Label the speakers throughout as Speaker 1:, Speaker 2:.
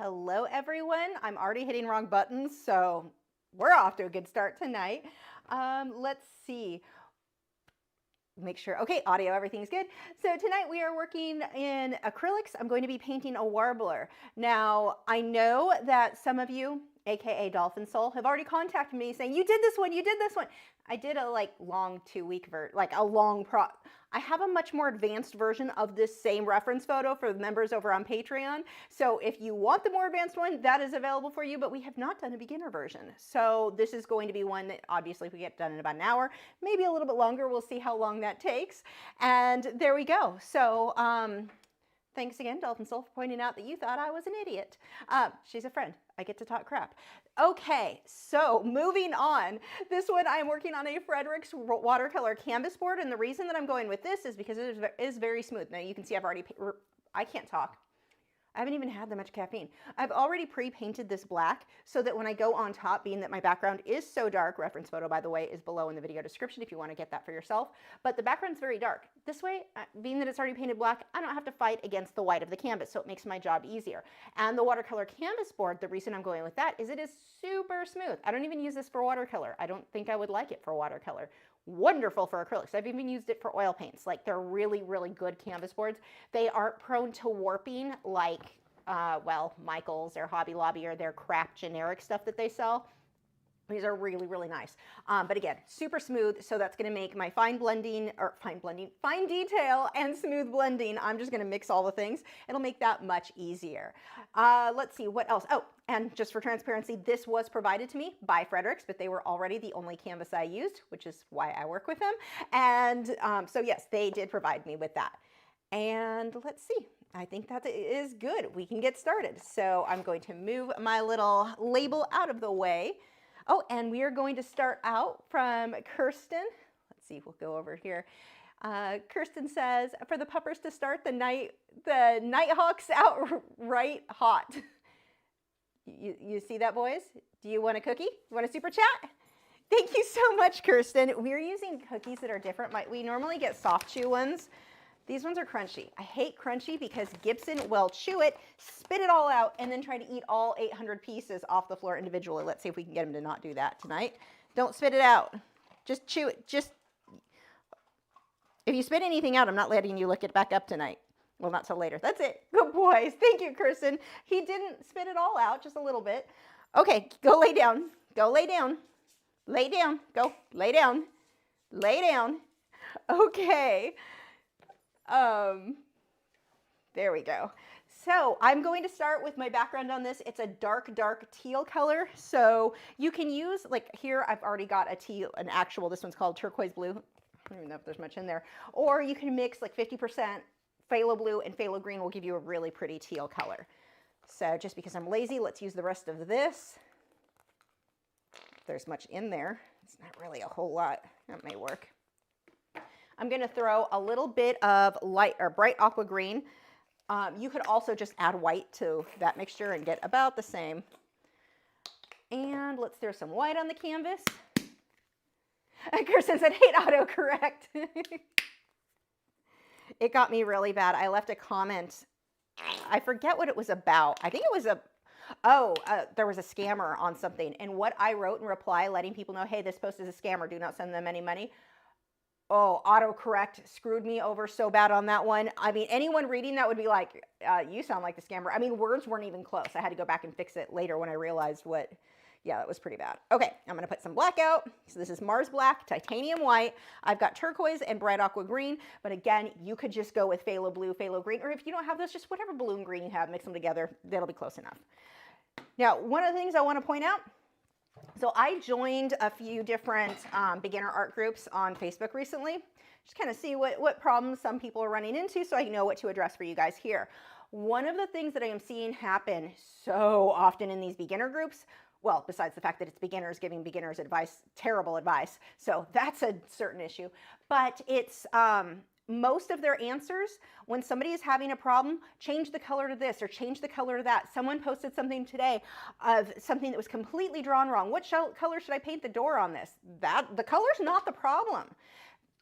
Speaker 1: Hello everyone. I'm already hitting wrong buttons, so we're off to a good start tonight. Let's see. Make sure, okay, audio, everything's good. So tonight we are working in acrylics. I'm going to be painting a warbler. Now, I know that some of you, AKA Dolphin Soul, have already contacted me saying, you did this one, you did this one. I did a long 2-week I have a much more advanced version of this same reference photo for the members over on Patreon. So if you want the more advanced one, that is available for you, but we have not done a beginner version. So this is going to be one that obviously we get done in about an hour, maybe a little bit longer. We'll see how long that takes. And there we go. So thanks again, Dolphin Soul, for pointing out that you thought I was an idiot. She's a friend. I get to talk crap. Okay, so moving on. This one I'm working on a Fredrix watercolor canvas board, and the reason that I'm going with this is because it is very smooth. Now you can see I can't talk. I haven't even had that much caffeine. I've already pre-painted this black so that when I go on top, being that my background is so dark, reference photo, by the way, is below in the video description if you want to get that for yourself, but the background's very dark. This way, being that it's already painted black, I don't have to fight against the white of the canvas, so it makes my job easier. And the watercolor canvas board, the reason I'm going with that is it is super smooth. I don't even use this for watercolor. I don't think I would like it for watercolor. Wonderful for acrylics. I've even used it for oil paints. Like, they're really, really good canvas boards. They aren't prone to warping like, well, Michael's or Hobby Lobby or their crap generic stuff that they sell. These are really, really nice. But again, super smooth. So that's going to make my fine detail and smooth blending. I'm just going to mix all the things. It'll make that much easier. Let's see what else. Oh, and just for transparency, this was provided to me by Fredrix, but they were already the only canvas I used, which is why I work with them. And so yes, they did provide me with that. And let's see. I think that is good. We can get started. So I'm going to move my little label out of the way. Oh, and we are going to start out from Kirsten. Let's see, we'll go over here. Kirsten says, for the puppers to start, the Nighthawk's out right hot. You see that, boys? Do you want a cookie? You want a super chat? Thank you so much, Kirsten. We're using cookies that are different. We normally get soft chew ones. These ones are crunchy. I hate crunchy because Gibson will chew it, spit it all out, and then try to eat all 800 pieces off the floor individually. Let's see if we can get him to not do that tonight. Don't spit it out. Just chew it. If you spit anything out, I'm not letting you look it back up tonight. Well, not till later. That's it. Good boys. Thank you, Kirsten. He didn't spit it all out, just a little bit. Okay, go lay down. Go lay down. Lay down. Go lay down. Lay down. Okay. There we go. So I'm going to start with my background on this. It's a dark teal color. So you can use, like here, I've already got a teal, this one's called turquoise blue. I don't even know if there's much in there. Or you can mix like 50% phthalo blue and phthalo green will give you a really pretty teal color. So just because I'm lazy, let's use the rest of this. If there's much in there, it's not really a whole lot. That may work. I'm going to throw a little bit of light or bright aqua green. You could also just add white to that mixture and get about the same. And let's throw some white on the canvas. Kirsten said, hate autocorrect. It got me really bad. I left a comment. I forget what it was about. I think it was there was a scammer on something. And what I wrote in reply, letting people know, hey, this post is a scammer. Do not send them any money. Oh, autocorrect screwed me over so bad on that one. I mean, anyone reading that would be like, you sound like the scammer. I mean, words weren't even close. I had to go back and fix it later when I realized yeah, that was pretty bad. Okay, I'm going to put some black out. So this is Mars Black, titanium white. I've got turquoise and bright aqua green. But again, you could just go with phthalo blue, phthalo green, or if you don't have those, just whatever balloon green you have, mix them together. That'll be close enough. Now, one of the things I want to point out, so I joined a few different beginner art groups on Facebook recently, just kind of see what problems some people are running into so I know what to address for you guys here. One of the things that I am seeing happen so often in these beginner groups, well, besides the fact that it's beginners giving beginners advice, terrible advice, so that's a certain issue, but it's most of their answers, when somebody is having a problem, change the color to this or change the color to that. Someone posted something today of something that was completely drawn wrong. What color should I paint the door on this? The color's not the problem.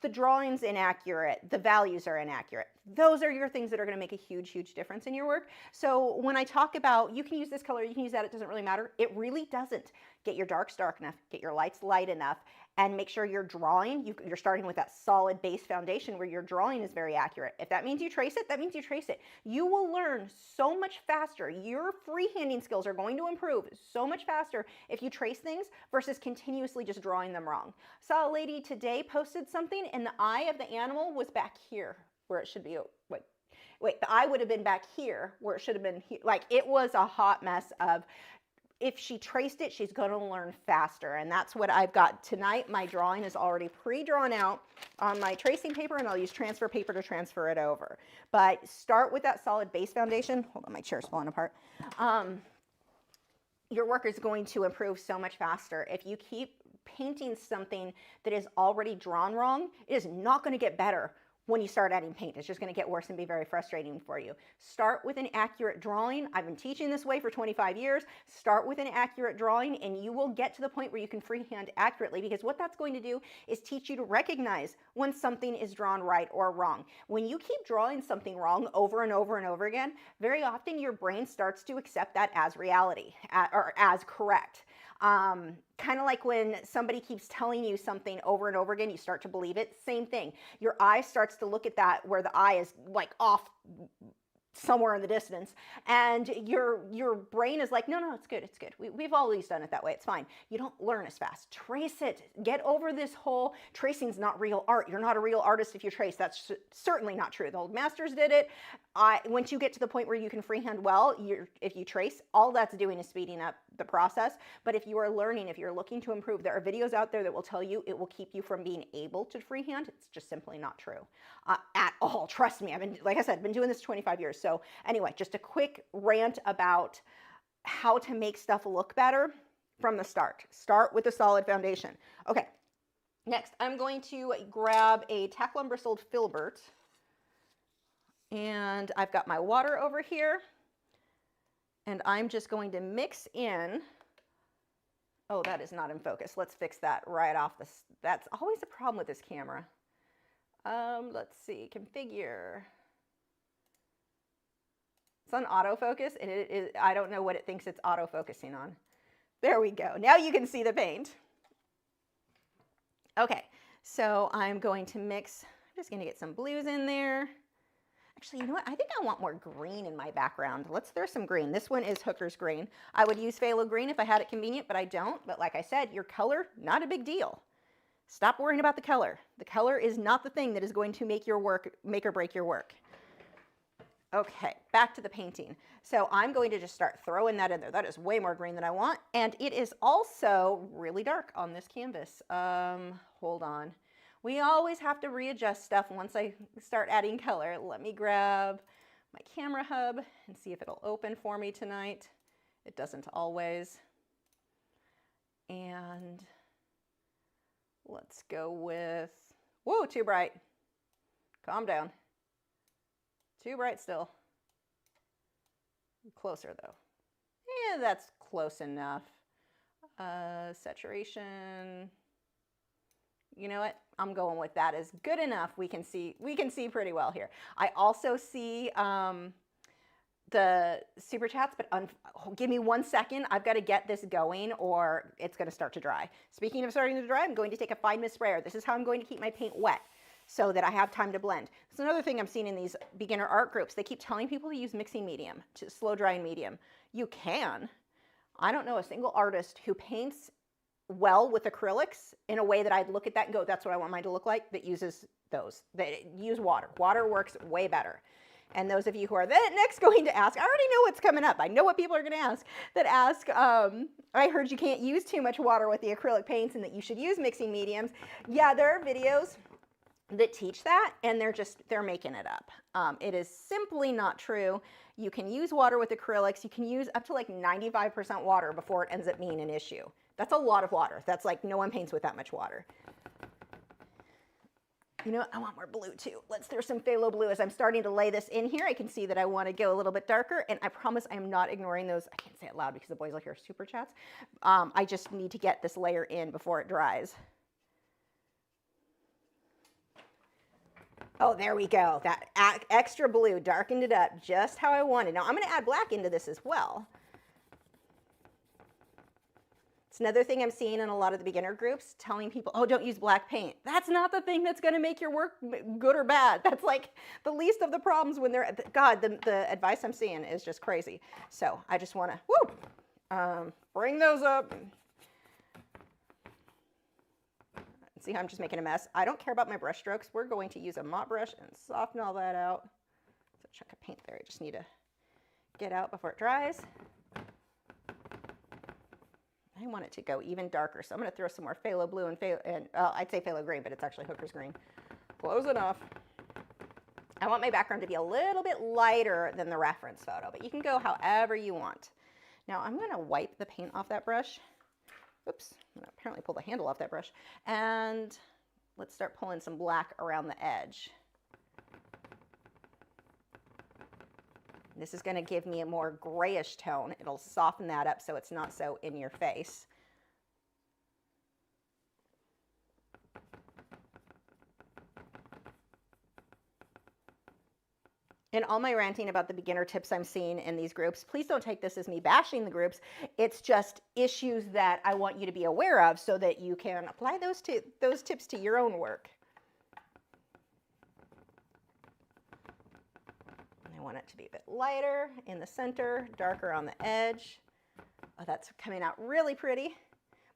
Speaker 1: The drawing's inaccurate. The values are inaccurate. Those are your things that are going to make a huge, huge difference in your work. So when I talk about you can use this color, you can use that, it doesn't really matter. It really doesn't. Get your darks dark enough, get your lights light enough, and make sure you're drawing. You're starting with that solid base foundation where your drawing is very accurate. If that means you trace it, that means you trace it. You will learn so much faster. Your freehanding skills are going to improve so much faster if you trace things versus continuously just drawing them wrong. Saw a lady today posted something and the eye of the animal was back here where it should be. Wait, the eye would have been back here where it should have been here. Like, it was a hot mess of, if she traced it, she's going to learn faster. And that's what I've got tonight. My drawing is already pre-drawn out on my tracing paper, and I'll use transfer paper to transfer it over. But start with that solid base foundation. Hold on, my chair's falling apart. Your work is going to improve so much faster. If you keep painting something that is already drawn wrong, it is not going to get better when you start adding paint. It's just going to get worse and be very frustrating for you. Start with an accurate drawing. I've been teaching this way for 25 years. Start with an accurate drawing and you will get to the point where you can freehand accurately, because what that's going to do is teach you to recognize when something is drawn right or wrong. When you keep drawing something wrong over and over and over again, very often your brain starts to accept that as reality or as correct. Kind of like when somebody keeps telling you something over and over again, you start to believe it. Same thing. Your eye starts to look at that where the eye is like off somewhere in the distance, and your brain is like, no, it's good, it's good. We've always done it that way, it's fine. You don't learn as fast. Trace it. Get over this whole tracing's not real art. You're not a real artist if you trace. That's certainly not true. The old masters did it. Once you get to the point where you can freehand well, if you trace, all that's doing is speeding up the process. But if you are learning, if you're looking to improve, there are videos out there that will tell you it will keep you from being able to freehand. It's just simply not true at all. Trust me. Like I said, been doing this 25 years. So anyway, just a quick rant about how to make stuff look better from the start. Start with a solid foundation. Okay, next I'm going to grab a tackle and bristled filbert, and I've got my water over here, and I'm just going to mix in, oh, that is not in focus. Let's fix that right off this. That's always a problem with this camera. Let's see, configure. It's on autofocus, and it is, I don't know what it thinks it's autofocusing on. There we go. Now you can see the paint. Okay, so I'm going to mix, I'm just going to get some blues in there. Actually, you know what? I think I want more green in my background. Let's throw some green. This one is Hooker's green. I would use phthalo green if I had it convenient, but I don't. But like I said, your color, not a big deal. Stop worrying about the color. The color is not the thing that is going to make your work, make or break your work. Okay, back to the painting. So I'm going to just start throwing that in there. That is way more green than I want. And it is also really dark on this canvas. Hold on. We always have to readjust stuff once I start adding color. Let me grab my camera hub and see if it'll open for me tonight. It doesn't always. And let's go with, whoa, too bright. Calm down. Too bright still. Closer though. Yeah, that's close enough. Saturation. You know what? I'm going with that is good enough. We can see pretty well here. I also see the super chats, but give me 1 second. I've got to get this going or it's going to start to dry. Speaking of starting to dry, I'm going to take a fine mist sprayer. This is how I'm going to keep my paint wet so that I have time to blend. That's another thing I'm seeing in these beginner art groups. They keep telling people to use mixing medium, to slow drying medium. You can. I don't know a single artist who paints well with acrylics in a way that I'd look at that and go, that's what I want mine to look like, that uses those, that use water. Water works way better. And those of you who are then next going to ask, I already know what's coming up. I know what people are going to ask, that ask, I heard you can't use too much water with the acrylic paints and that you should use mixing mediums. Yeah, there are videos that teach that, and they're making it up. It is simply not true. You can use water with acrylics. You can use up to like 95% water before it ends up being an issue. That's a lot of water. That's like no one paints with that much water. You know what? I want more blue too. Let's throw some phthalo blue. As I'm starting to lay this in here, I can see that I want to go a little bit darker, and I promise I am not ignoring those. I can't say it loud because the boys will hear super chats. I just need to get this layer in before it dries. Oh, there we go. That extra blue darkened it up just how I wanted. Now I'm going to add black into this as well. It's another thing I'm seeing in a lot of the beginner groups, telling people, oh, don't use black paint. That's not the thing that's going to make your work good or bad. That's like the least of the problems when they're, God, the advice I'm seeing is just crazy. So I just want to, bring those up. See how I'm just making a mess? I don't care about my brush strokes. We're going to use a mop brush and soften all that out. There's a chunk of paint there I just need to get out before it dries. I want it to go even darker, so I'm going to throw some more phthalo blue and I'd say phthalo green, but it's actually hooker's green. Close enough. I want my background to be a little bit lighter than the reference photo, but you can go however you want. Now I'm going to wipe the paint off that brush. Oops, I'm going to apparently pull the handle off that brush. And let's start pulling some black around the edge. This is going to give me a more grayish tone. It'll soften that up so it's not so in your face. In all my ranting about the beginner tips I'm seeing in these groups, please don't take this as me bashing the groups. It's just issues that I want you to be aware of so that you can apply those tips to your own work. I want it to be a bit lighter in the center, darker on the edge. Oh, that's coming out really pretty.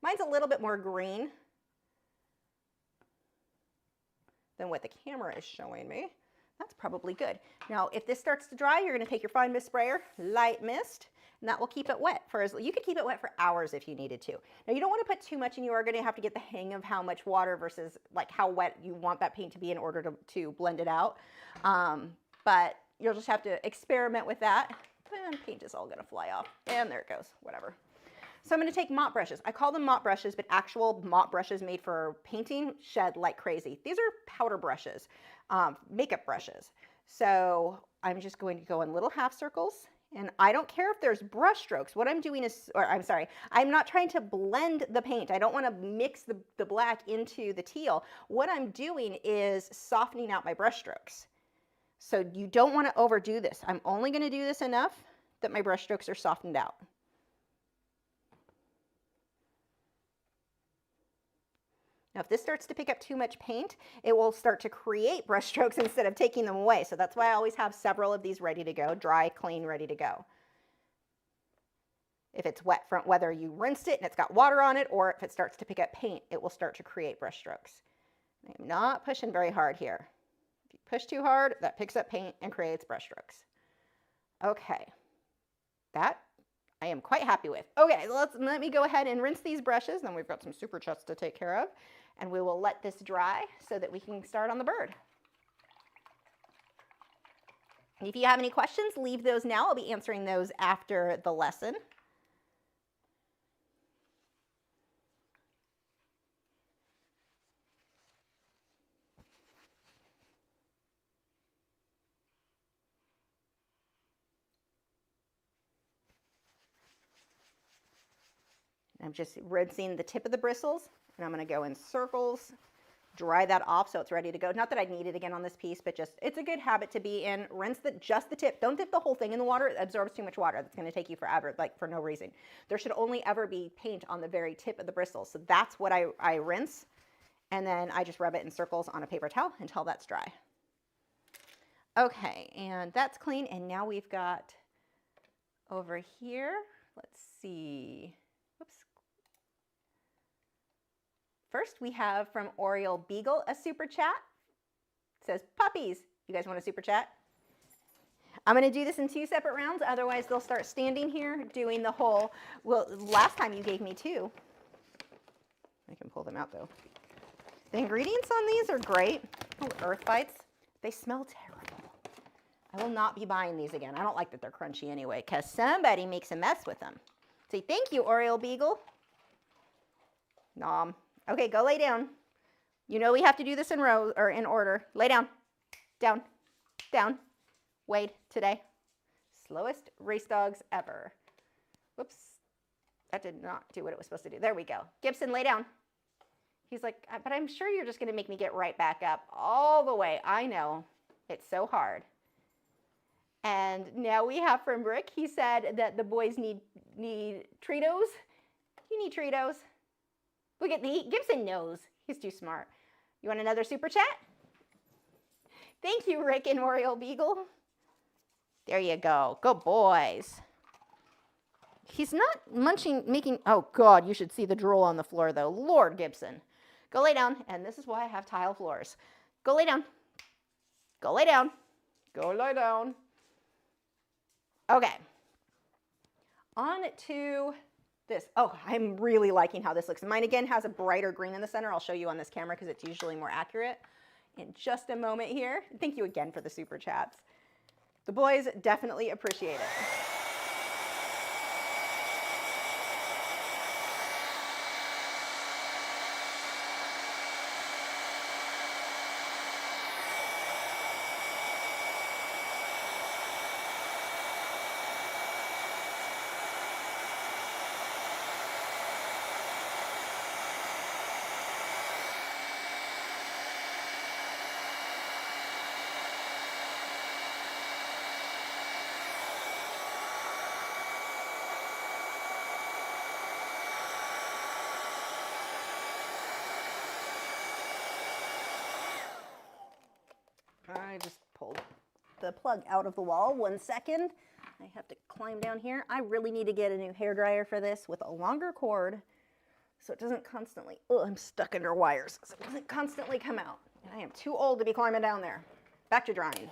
Speaker 1: Mine's a little bit more green than what the camera is showing me. That's probably good. Now, if this starts to dry, you're going to take your fine mist sprayer, light mist, and that will keep it wet for you could keep it wet for hours if you needed to. Now, you don't want to put too much, and you are going to have to get the hang of how much water versus like how wet you want that paint to be in order to blend it out. But you'll just have to experiment with that. And paint is all going to fly off. And there it goes, whatever. So I'm going to take mop brushes. I call them mop brushes, but actual mop brushes made for painting shed like crazy. These are powder brushes, makeup brushes. So I'm just going to go in little half circles. And I don't care if there's brush strokes. What I'm doing is, or I'm sorry, I'm not trying to blend the paint. I don't want to mix the black into the teal. What I'm doing is softening out my brush strokes. So you don't want to overdo this. I'm only going to do this enough that my brush strokes are softened out. Now, if this starts to pick up too much paint, it will start to create brush strokes instead of taking them away. So that's why I always have several of these ready to go, dry, clean, ready to go. If it's wet from whether you rinsed it and it's got water on it, or if it starts to pick up paint, it will start to create brush strokes. I'm not pushing very hard here. If you push too hard, that picks up paint and creates brush strokes. Okay, that I am quite happy with. Okay, let me go ahead and rinse these brushes. Then we've got some super chats to take care of. And we will let this dry so that we can start on the bird. If you have any questions, leave those now. I'll be answering those after the lesson. I'm just rinsing the tip of the bristles, and I'm going to go in circles, dry that off so it's ready to go. Not that I'd need it again on this piece, but just it's a good habit to be in. Rinse just the tip. Don't dip the whole thing in the water. It absorbs too much water. That's going to take you forever, like for no reason. There should only ever be paint on the very tip of the bristles. So that's what I rinse, and then I just rub it in circles on a paper towel until that's dry. Okay, and that's clean. And now we've got over here, let's see. Whoops. First, we have from Oriole Beagle a super chat. It says, puppies. You guys want a super chat? I'm going to do this in 2 separate rounds. Otherwise, they'll start standing here doing the whole, well, last time you gave me 2. I can pull them out, though. The ingredients on these are great. Oh, earth bites. They smell terrible. I will not be buying these again. I don't like that they're crunchy anyway, because somebody makes a mess with them. Say, thank you, Oriole Beagle. Nom. Okay, go lay down. You know we have to do this in row or in order. Lay down, down, down. Wade today. Slowest race dogs ever. Whoops, that did not do what it was supposed to do. There we go. Gibson, lay down. He's like, but I'm sure you're just going to make me get right back up all the way. I know. It's so hard. And now we have from Rick, he said that the boys need Treatos. You need Treatos. Look at the, Gibson knows. He's too smart. You want another super chat? Thank you, Rick and Oriole Beagle. There you go. Good boys. He's not making, oh God, you should see the drool on the floor though. Lord Gibson. Go lay down. And this is why I have tile floors. Go lay down. Go lay down. Go lay down. Okay. On to this. Oh, I'm really liking how this looks. Mine again has a brighter green in the center. I'll show you on this camera because it's usually more accurate in just a moment here. Thank you again for the super chats. The boys definitely appreciate it. I just pulled the plug out of the wall. 1 second. I have to climb down here. I really need to get a new hairdryer for this with a longer cord so it doesn't constantly, oh, I'm stuck under wires, so it doesn't constantly come out. And I am too old to be climbing down there. Back to drying.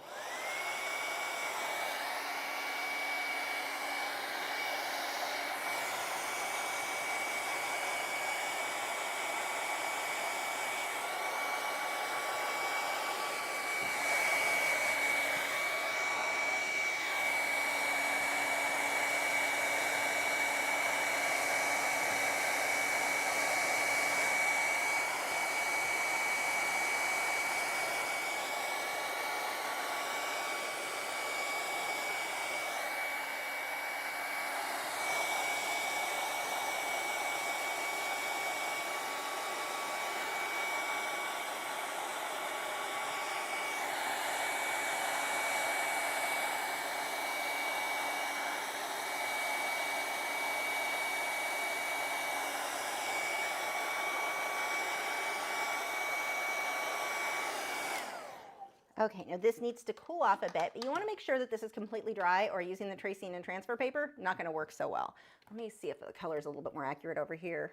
Speaker 1: Okay, now this needs to cool off a bit, but you want to make sure that this is completely dry, or using the tracing and transfer paper, not going to work so well. Let me see if the color is a little bit more accurate over here.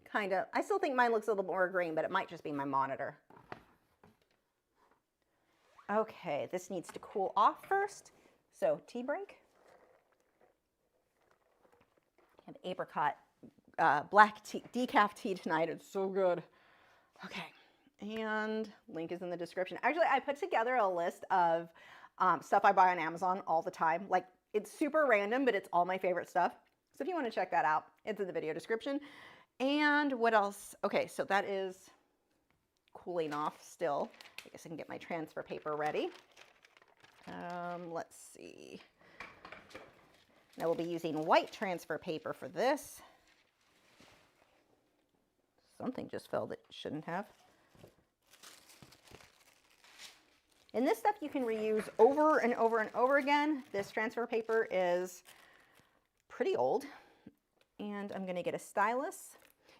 Speaker 1: Kind of. I still think mine looks a little more green, but it might just be my monitor. Okay, this needs to cool off first. So tea break. I have apricot black tea, decaf tea tonight. It's so good. Okay. And link is in the description. Actually, I put together a list of stuff I buy on Amazon all the time. Like, it's super random, but it's all my favorite stuff. So if you want to check that out, it's in the video description. And what else? Okay, so that is cooling off still. I guess I can get my transfer paper ready. Let's see. Now we'll be using white transfer paper for this. Something just fell that shouldn't have. And this stuff you can reuse over and over and over again. This transfer paper is pretty old. And I'm going to get a stylus.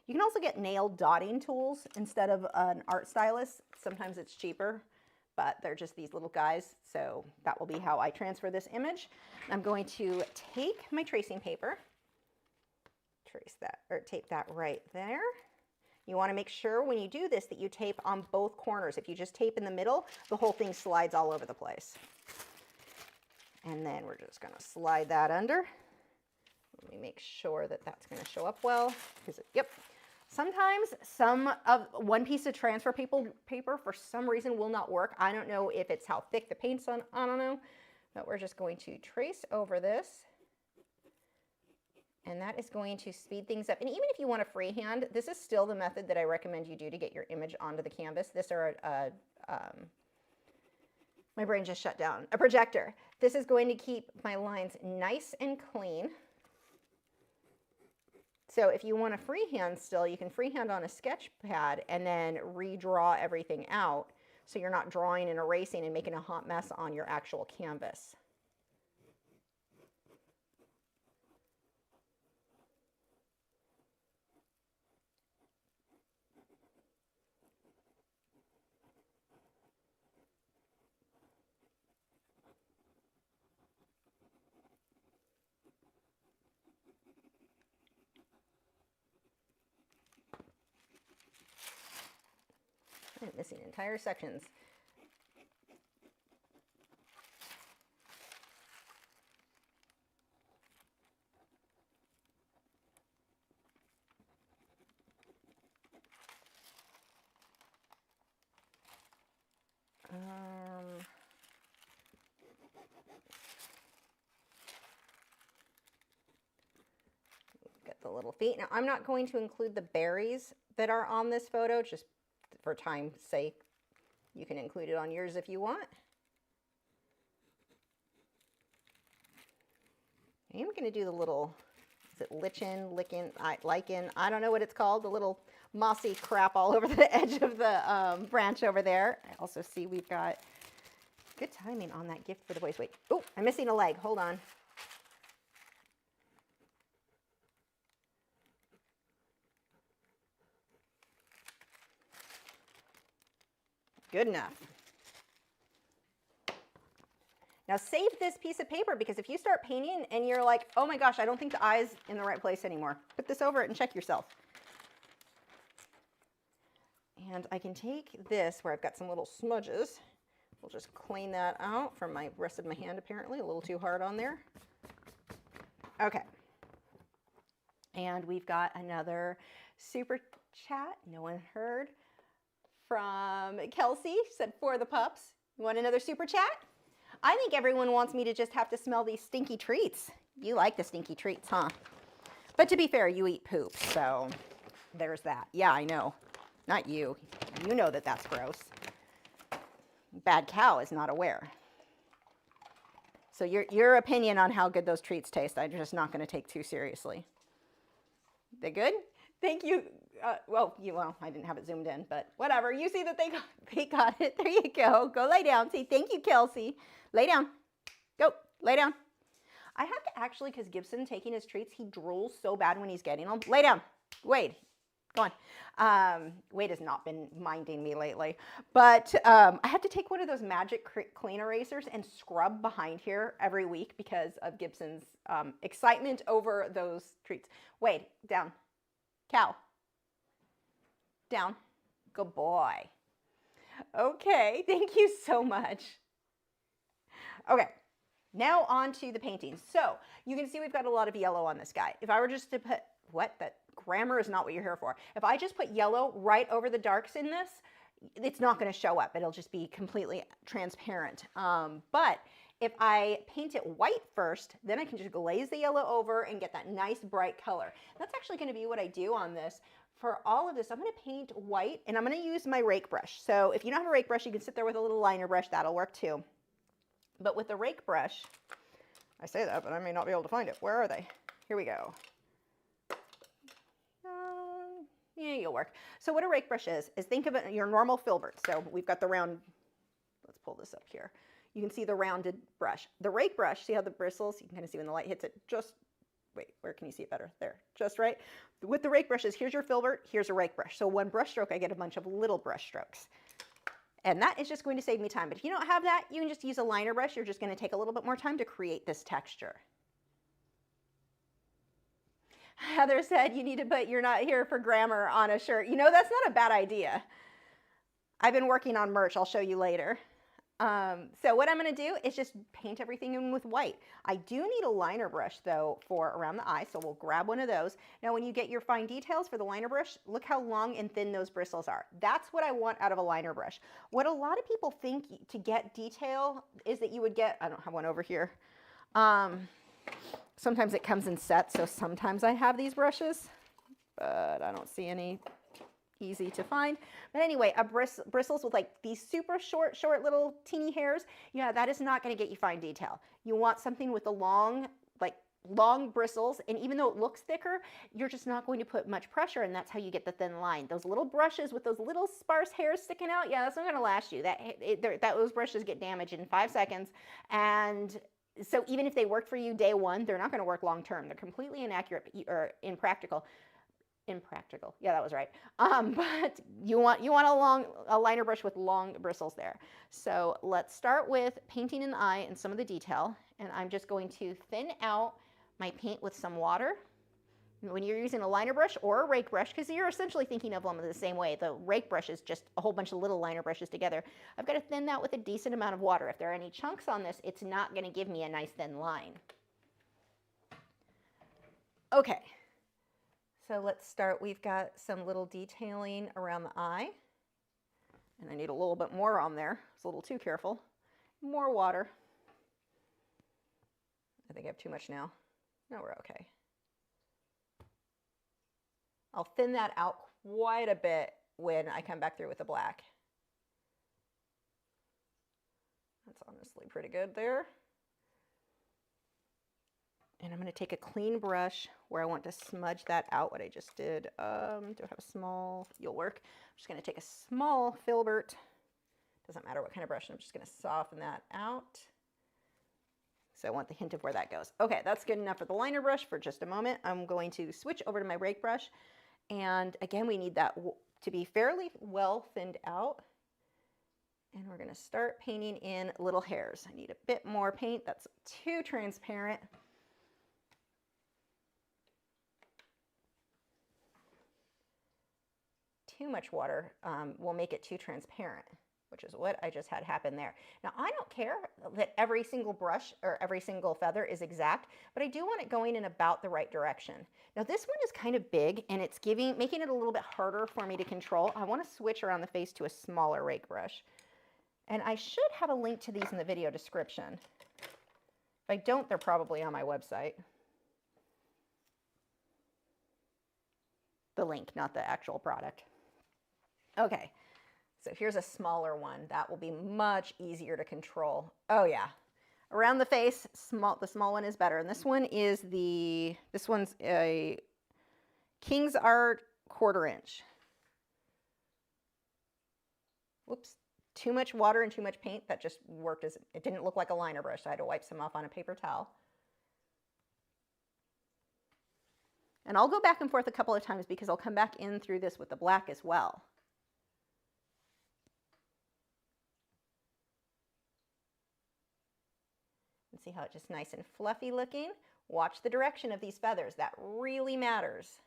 Speaker 1: You can also get nail dotting tools instead of an art stylus. Sometimes it's cheaper, but they're just these little guys. So that will be how I transfer this image. I'm going to take my tracing paper, trace that, or tape that right there. You want to make sure when you do this that you tape on both corners. If you just tape in the middle, the whole thing slides all over the place. And then we're just going to slide that under. Let me make sure that that's going to show up well. Yep. Sometimes one piece of transfer paper for some reason will not work. I don't know if it's how thick the paint's on. I don't know. But we're just going to trace over this. And that is going to speed things up. And even if you want to freehand, this is still the method that I recommend you do to get your image onto the canvas. This or my brain just shut down. A projector. This is going to keep my lines nice and clean. So if you want to freehand still, you can freehand on a sketch pad and then redraw everything out so you're not drawing and erasing and making a hot mess on your actual canvas. I'm missing entire sections. Get the little feet. Now, I'm not going to include the berries that are on this photo, just for time's sake. You can include it on yours if you want. I am going to do the little, is it lichen, I don't know what it's called, the little mossy crap all over the edge of the branch over there. I also see we've got good timing on that gift for the boys. Wait, oh, I'm missing a leg. Hold on. Good enough. Now save this piece of paper, because if you start painting and you're like, oh my gosh, I don't think the eye's in the right place anymore, put this over it and check yourself. And I can take this where I've got some little smudges. We'll just clean that out from my rest of my hand, apparently, a little too hard on there. Okay. And we've got another super chat, no one heard, from Kelsey. She said, for the pups. You want another super chat? I think everyone wants me to just have to smell these stinky treats. You like the stinky treats, huh? But to be fair, you eat poop, so there's that. Yeah, I know. Not you. You know that that's gross. Bad cow is not aware. So your opinion on how good those treats taste, I'm just not going to take too seriously. They good? Thank you. Well, I didn't have it zoomed in, but whatever. You see that they got it. There you go. Go lay down. Say thank you, Kelsey. Lay down. Go. Lay down. I have to actually, because Gibson taking his treats, he drools so bad when he's getting them. Lay down. Wade. Go on. Wade has not been minding me lately, but I have to take one of those magic clean erasers and scrub behind here every week because of Gibson's excitement over those treats. Wade, down. Cow. Down. Good boy. Okay, thank you so much. Okay, now on to the painting. So you can see we've got a lot of yellow on this guy. If I were just to put, that grammar is not what you're here for. If I just put yellow right over the darks in this, it's not going to show up. It'll just be completely transparent. But if I paint it white first, then I can just glaze the yellow over and get that nice bright color. That's actually going to be what I do on this. For all of this, I'm going to paint white, and I'm going to use my rake brush. So if you don't have a rake brush, you can sit there with a little liner brush. That'll work too. But with the rake brush, I say that, but I may not be able to find it. Where are they? Here we go. Yeah, you'll work. So what a rake brush is think of it your normal filbert. So we've got the round, let's pull this up here. You can see the rounded brush. The rake brush, see how the bristles, you can kind of see when the light hits it, just, wait, where can you see it better? There, just right. With the rake brushes, here's your filbert, here's a rake brush. So one brush stroke, I get a bunch of little brush strokes. And that is just going to save me time. But if you don't have that, you can just use a liner brush. You're just going to take a little bit more time to create this texture. Heather said you need to put "you're not here for grammar" on a shirt. You know, that's not a bad idea. I've been working on merch. I'll show you later. So what I'm going to do is just paint everything in with white. I do need a liner brush though for around the eye, so we'll grab one of those. Now when you get your fine details for the liner brush, look how long and thin those bristles are. That's what I want out of a liner brush. What a lot of people think to get detail is that you would get, I don't have one over here. Sometimes it comes in sets, so sometimes I have these brushes, but I don't see any easy to find. But anyway, bristles with like these super short little teeny hairs, yeah, that is not going to get you fine detail. You want something with a long, like long bristles, and even though it looks thicker, you're just not going to put much pressure, and that's how you get the thin line. Those little brushes with those little sparse hairs sticking out, yeah, that's not going to last you. Those brushes get damaged in 5 seconds, and so even if they work for you day one, they're not going to work long term. They're completely inaccurate or impractical. Yeah, that was right. But you want a liner brush with long bristles there. So let's start with painting in the eye and some of the detail, and I'm just going to thin out my paint with some water. When you're using a liner brush or a rake brush, because you're essentially thinking of them the same way, the rake brush is just a whole bunch of little liner brushes together. I've got to thin that with a decent amount of water. If there are any chunks on this, it's not going to give me a nice thin line. Okay, so let's start. We've got some little detailing around the eye, and I need a little bit more on there. It's a little too careful. More water. I think I have too much now. No, we're okay. I'll thin that out quite a bit when I come back through with the black. That's honestly pretty good there. And I'm going to take a clean brush where I want to smudge that out, what I just did. Do I have a small? You'll work. I'm just going to take a small filbert. Doesn't matter what kind of brush. I'm just going to soften that out. So I want the hint of where that goes. Okay, that's good enough for the liner brush for just a moment. I'm going to switch over to my rake brush. And again, we need that to be fairly well thinned out. And we're going to start painting in little hairs. I need a bit more paint. That's too transparent. Too much water will make it too transparent, which is what I just had happen there. Now, I don't care that every single brush or every single feather is exact, but I do want it going in about the right direction. Now, this one is kind of big, and it's making it a little bit harder for me to control. I want to switch around the face to a smaller rake brush. And I should have a link to these in the video description. If I don't, they're probably on my website. The link, not the actual product. Okay, so here's a smaller one. That will be much easier to control. Oh yeah, around the face, the small one is better. And this one's a King's Art 1/4 inch. Whoops, too much water and too much paint. That just worked as, it didn't look like a liner brush, so I had to wipe some off on a paper towel. And I'll go back and forth a couple of times because I'll come back in through this with the black as well. And see how it's just nice and fluffy looking? Watch the direction of these feathers. That really matters.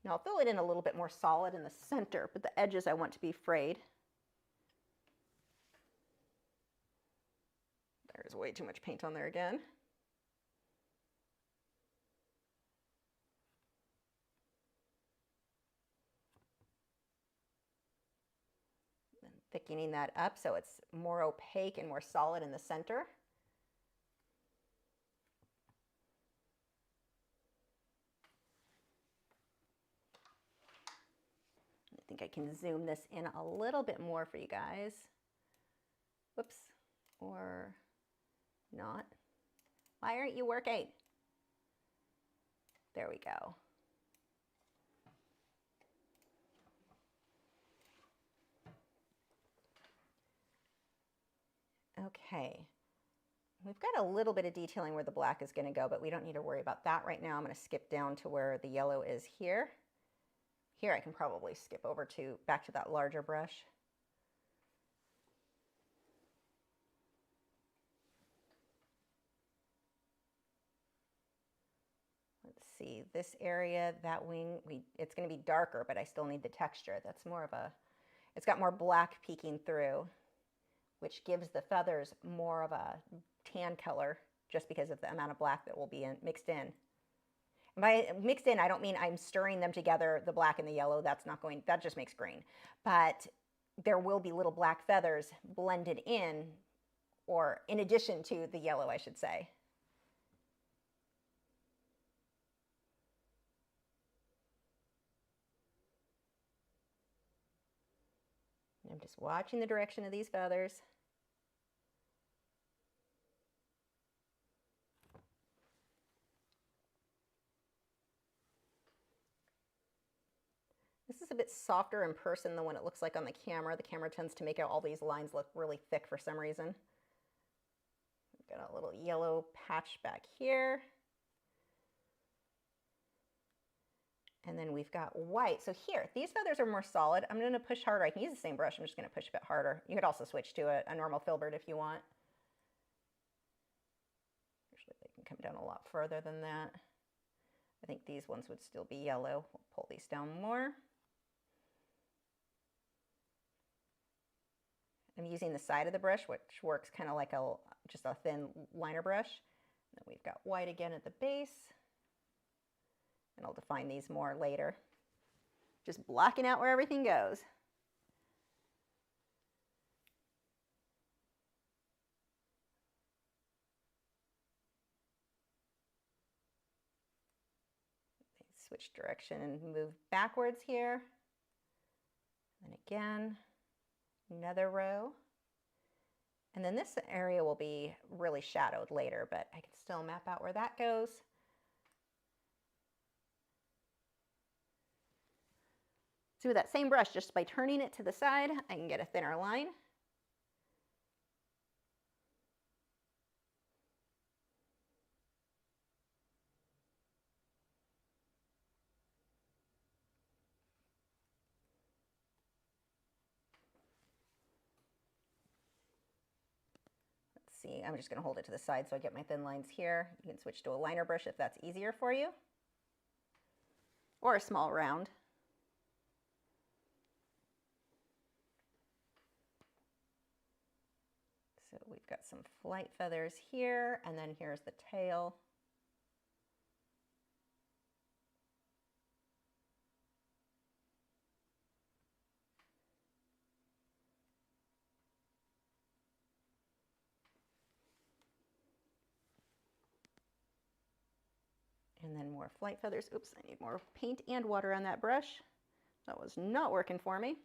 Speaker 1: Now I'll fill it in a little bit more solid in the center, but the edges I want to be frayed. There's way too much paint on there again. And thickening that up so it's more opaque and more solid in the center. I think I can zoom this in a little bit more for you guys. Whoops, or not. Why aren't you working? There we go. Okay, we've got a little bit of detailing where the black is going to go, but we don't need to worry about that right now. I'm going to skip down to where the yellow is here. Here I can probably skip over to back to that larger brush. Let's see, this area, that wing, it's going to be darker, but I still need the texture. That's more of a, it's got more black peeking through, which gives the feathers more of a tan color just because of the amount of black that will be mixed in. And by mixed in, I don't mean I'm stirring them together, the black and the yellow. That's not going, that just makes green. But there will be little black feathers blended in, or in addition to the yellow, I should say. I'm just watching the direction of these feathers. This is a bit softer in person than what it looks like on the camera. The camera tends to make out all these lines look really thick for some reason. Got a little yellow patch back here. And then we've got white. So here, these feathers are more solid. I'm going to push harder. I can use the same brush. I'm just going to push a bit harder. You could also switch to a normal filbert if you want. Usually they can come down a lot further than that. I think these ones would still be yellow. We'll pull these down more. I'm using the side of the brush, which works kind of like just a thin liner brush. Then we've got white again at the base. And I'll define these more later. Just blocking out where everything goes. Switch direction and move backwards here. And again, another row. And then this area will be really shadowed later, but I can still map out where that goes. So with that same brush, just by turning it to the side, I can get a thinner line. See, I'm just going to hold it to the side so I get my thin lines here. You can switch to a liner brush if that's easier for you, or a small round. So we've got some flight feathers here, and then here's the tail. And then more flight feathers. Oops, I need more paint and water on that brush. That was not working for me.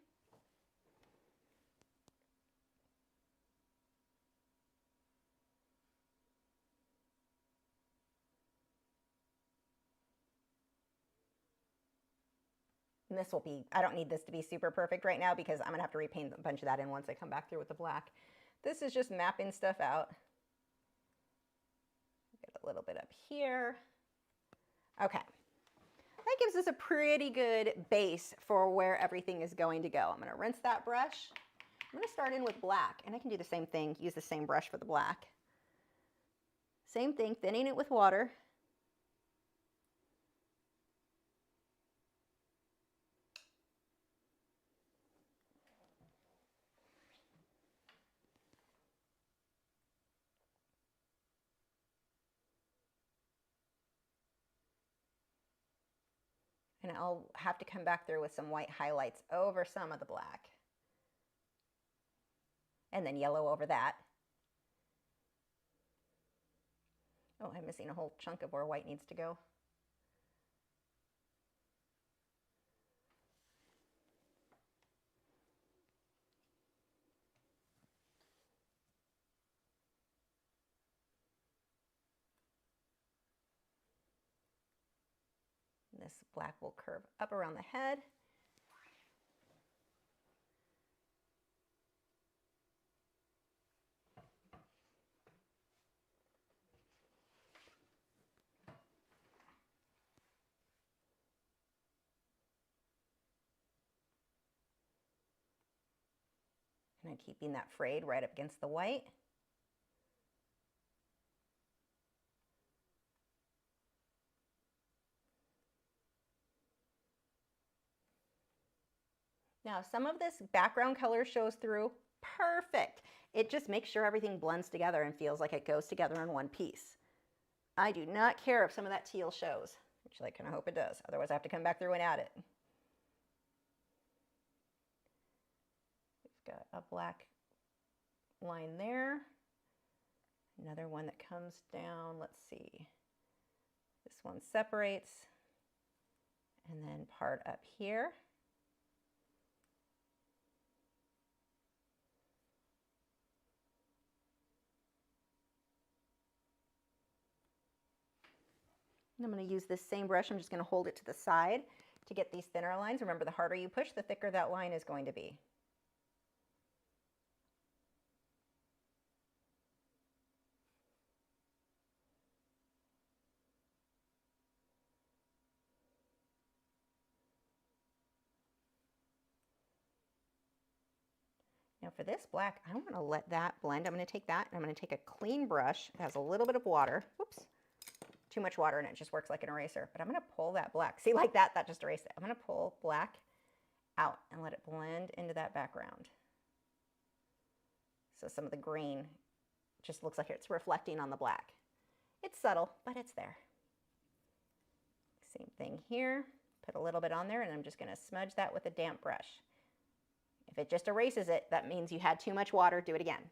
Speaker 1: And this will be, I don't need this to be super perfect right now because I'm gonna have to repaint a bunch of that in once I come back through with the black. This is just mapping stuff out. Get a little bit up here. Okay, that gives us a pretty good base for where everything is going to go. I'm going to rinse that brush. I'm going to start in with black, and I can do the same thing, use the same brush for the black. Same thing, thinning it with water. And I'll have to come back through with some white highlights over some of the black. And then yellow over that. Oh, I'm missing a whole chunk of where white needs to go. This black will curve up around the head. And I'm keeping that frayed right up against the white. Now, some of this background color shows through. Perfect. It just makes sure everything blends together and feels like it goes together in one piece. I do not care if some of that teal shows. Actually, I kind of hope it does. Otherwise, I have to come back through and add it. We've got a black line there. Another one that comes down. Let's see. This one separates. And then part up here. And I'm going to use this same brush. I'm just going to hold it to the side to get these thinner lines. Remember, the harder you push, the thicker that line is going to be. Now for this black, I want to let that blend. I'm going to take that and I'm going to take a clean brush that has a little bit of water. Whoops, too much water and it just works like an eraser. But I'm going to pull that black. See, like that just erased it. I'm going to pull black out and let it blend into that background. So some of the green just looks like it's reflecting on the black. It's subtle, but it's there. Same thing here. Put a little bit on there and I'm just going to smudge that with a damp brush. If it just erases it, that means you had too much water. Do it again.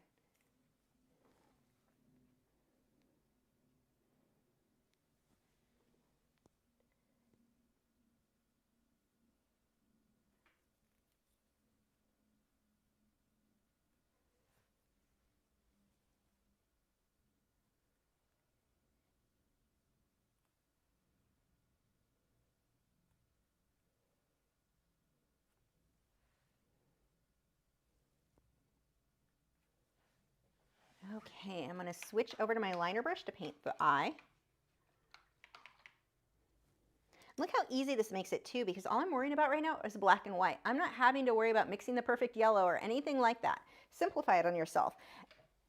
Speaker 1: Okay, I'm going to switch over to my liner brush to paint the eye. Look how easy this makes it too, because all I'm worrying about right now is black and white. I'm not having to worry about mixing the perfect yellow or anything like that. Simplify it on yourself.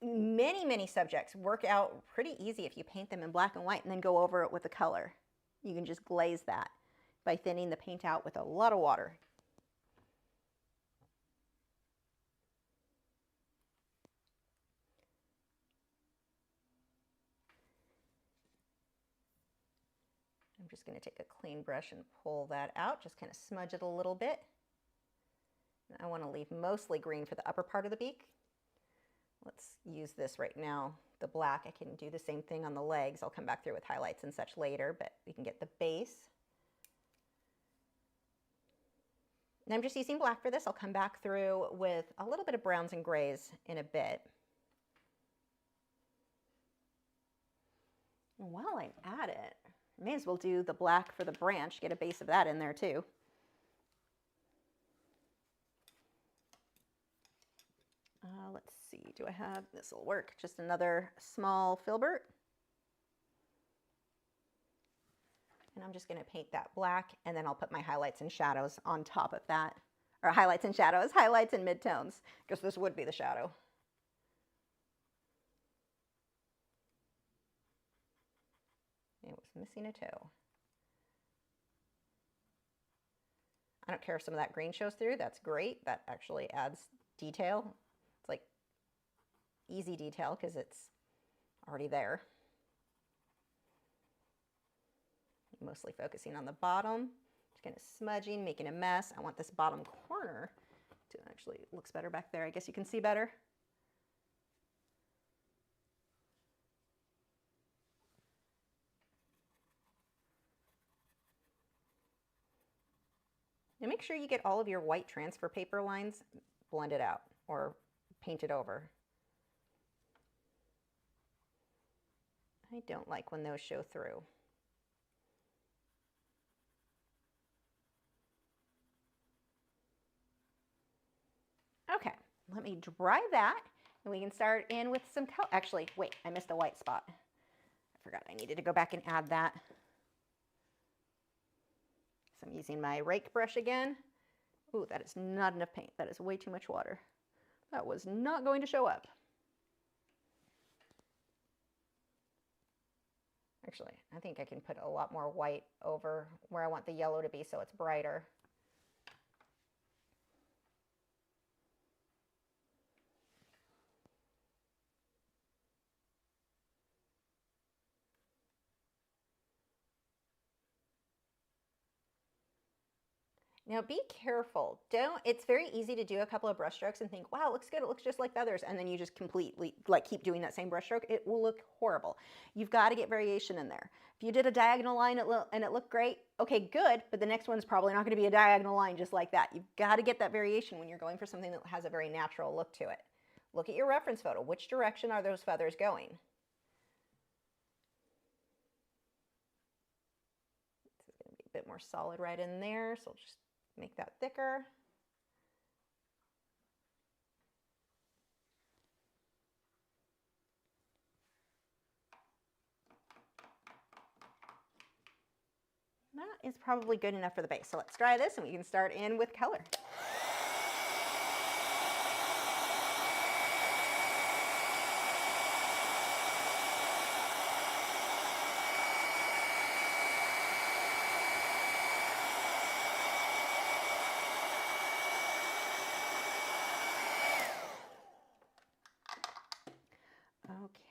Speaker 1: Many subjects work out pretty easy if you paint them in black and white and then go over it with a color. You can just glaze that by thinning the paint out with a lot of water. I'm just going to take a clean brush and pull that out, just kind of smudge it a little bit. I want to leave mostly green for the upper part of the beak. Let's use this right now, the black. I can do the same thing on the legs. I'll come back through with highlights and such later, but we can get the base. And I'm just using black for this. I'll come back through with a little bit of browns and grays in a bit. And while I'm at it, may as well do the black for the branch, get a base of that in there too. Let's see, do I have, this will work, just another small filbert. And I'm just going to paint that black, and then I'll put my highlights and shadows on top of that. Or highlights and shadows, highlights and midtones, because this would be the shadow. It was missing a toe. I don't care if some of that green shows through, that's great. That actually adds detail. It's like easy detail because it's already there. Mostly focusing on the bottom, just kind of smudging, making a mess. I want this bottom corner to actually, it looks better back there. I guess you can see better. Now make sure you get all of your white transfer paper lines blended out or painted over. I don't like when those show through. Okay, let me dry that and we can start in with some color. Actually, wait, I missed a white spot. I forgot I needed to go back and add that. So I'm using my rake brush again. Ooh, that is not enough paint. That is way too much water. That was not going to show up. Actually, I think I can put a lot more white over where I want the yellow to be so it's brighter. Now be careful. It's very easy to do a couple of brush strokes and think, wow, it looks good, it looks just like the others, and then you just completely keep doing that same brush stroke. It will look horrible. You've got to get variation in there. If you did a diagonal line and it looked great, okay, good, but the next one's probably not going to be a diagonal line just like that. You've got to get that variation when you're going for something that has a very natural look to it. Look at your reference photo. Which direction are those feathers going? This is going to be a bit bit more solid right in there, so I'll just make that thicker. That is probably good enough for the base. So let's dry this and we can start in with color.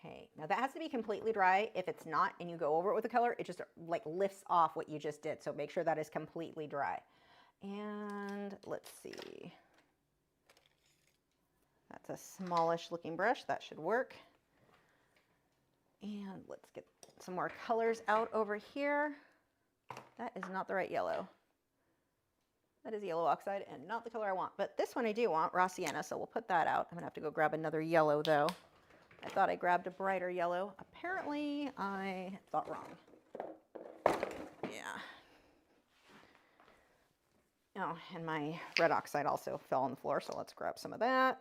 Speaker 1: Okay, now that has to be completely dry. If it's not and you go over it with the color, it just like lifts off what you just did. So make sure that is completely dry. And let's see. That's a smallish looking brush. That should work. And let's get some more colors out over here. That is not the right yellow. That is yellow oxide and not the color I want. But this one I do want, raw sienna, so we'll put that out. I'm gonna have to go grab another yellow though. I thought I grabbed a brighter yellow. Apparently I thought wrong. Yeah. Oh, and my red oxide also fell on the floor, so let's grab some of that.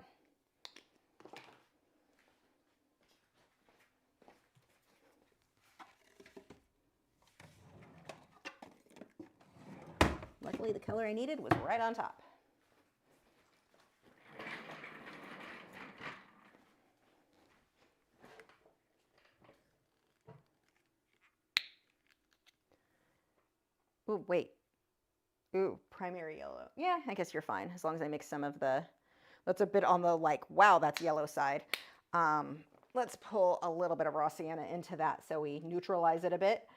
Speaker 1: Luckily the color I needed was right on top. Ooh, wait. Ooh, primary yellow. Yeah, I guess you're fine as long as I mix some of the, that's a bit on the like, wow, that's yellow side. Let's pull a little bit of raw sienna into that so we neutralize it a bit.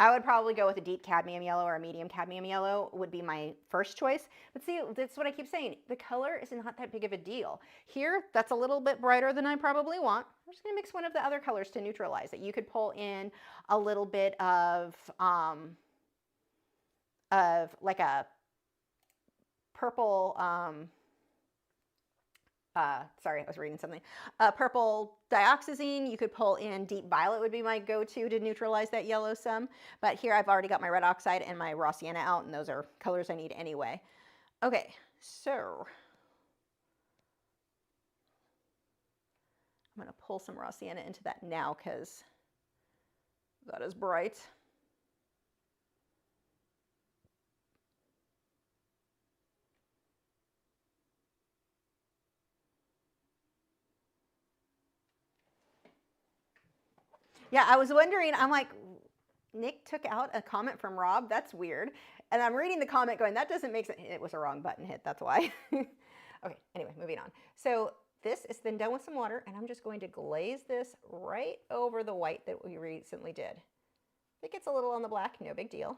Speaker 1: I would probably go with a deep cadmium yellow or a medium cadmium yellow would be my first choice. But see, that's what I keep saying. The color is not that big of a deal. Here, that's a little bit brighter than I probably want. I'm just gonna mix one of the other colors to neutralize it. You could pull in a little bit of like a purple, sorry, I was reading something. Purple dioxazine, you could pull in deep violet would be my go-to to neutralize that yellow some. But here I've already got my red oxide and my raw sienna out, and those are colors I need anyway. Okay, so I'm gonna pull some raw sienna into that now because that is bright. Yeah, I was wondering, I'm like, Nick took out a comment from Rob. That's weird. And I'm reading the comment going, that doesn't make sense. It was a wrong button hit, that's why. Okay, anyway, moving on. So this is then done with some water, and I'm just going to glaze this right over the white that we recently did. If it gets a little on the black, no big deal.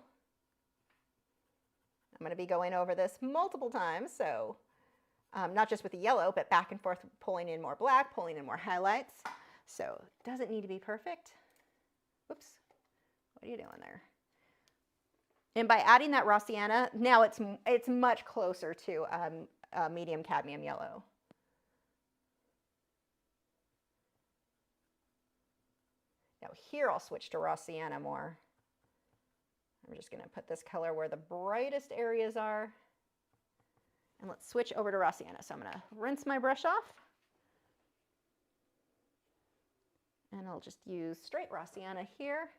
Speaker 1: I'm going to be going over this multiple times, so not just with the yellow, but back and forth, pulling in more black, pulling in more highlights. So it doesn't need to be perfect. Whoops, what are you doing there? And by adding that raw sienna, now it's much closer to a medium cadmium yellow. Now here I'll switch to raw sienna more. I'm just gonna put this color where the brightest areas are. And let's switch over to raw sienna. So I'm gonna rinse my brush off. And I'll just use straight raw sienna here.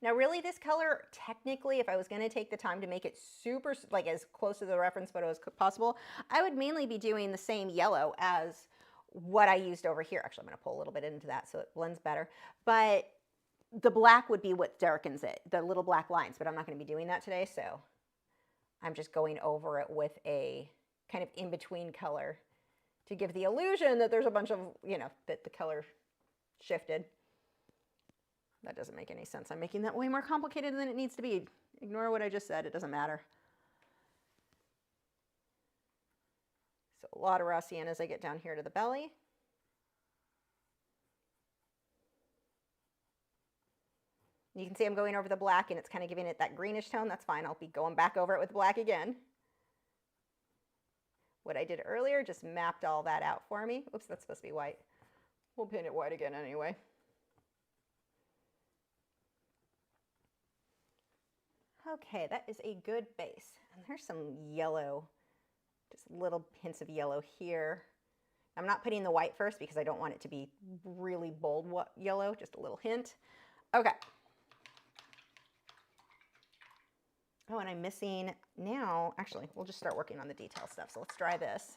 Speaker 1: Now really this color, technically, if I was gonna take the time to make it super, like as close to the reference photo as possible, I would mainly be doing the same yellow as what I used over here. Actually, I'm gonna pull a little bit into that so it blends better. But the black would be what darkens it, the little black lines, but I'm not gonna be doing that today, so I'm just going over it with a kind of in-between color to give the illusion that there's a bunch of, you know, that the color shifted. That doesn't make any sense. I'm making that way more complicated than it needs to be. Ignore what I just said, it doesn't matter. So a lot of raw sienna as I get down here to the belly. You can see I'm going over the black and it's kind of giving it that greenish tone. That's fine, I'll be going back over it with black again. What I did earlier just mapped all that out for me. Oops, that's supposed to be white. We'll paint it white again anyway. Okay, that is a good base. And there's some yellow, just little hints of yellow here. I'm not putting the white first because I don't want it to be really bold yellow, just a little hint. Okay. Oh, and I'm missing now, actually, we'll just start working on the detail stuff. So let's dry this.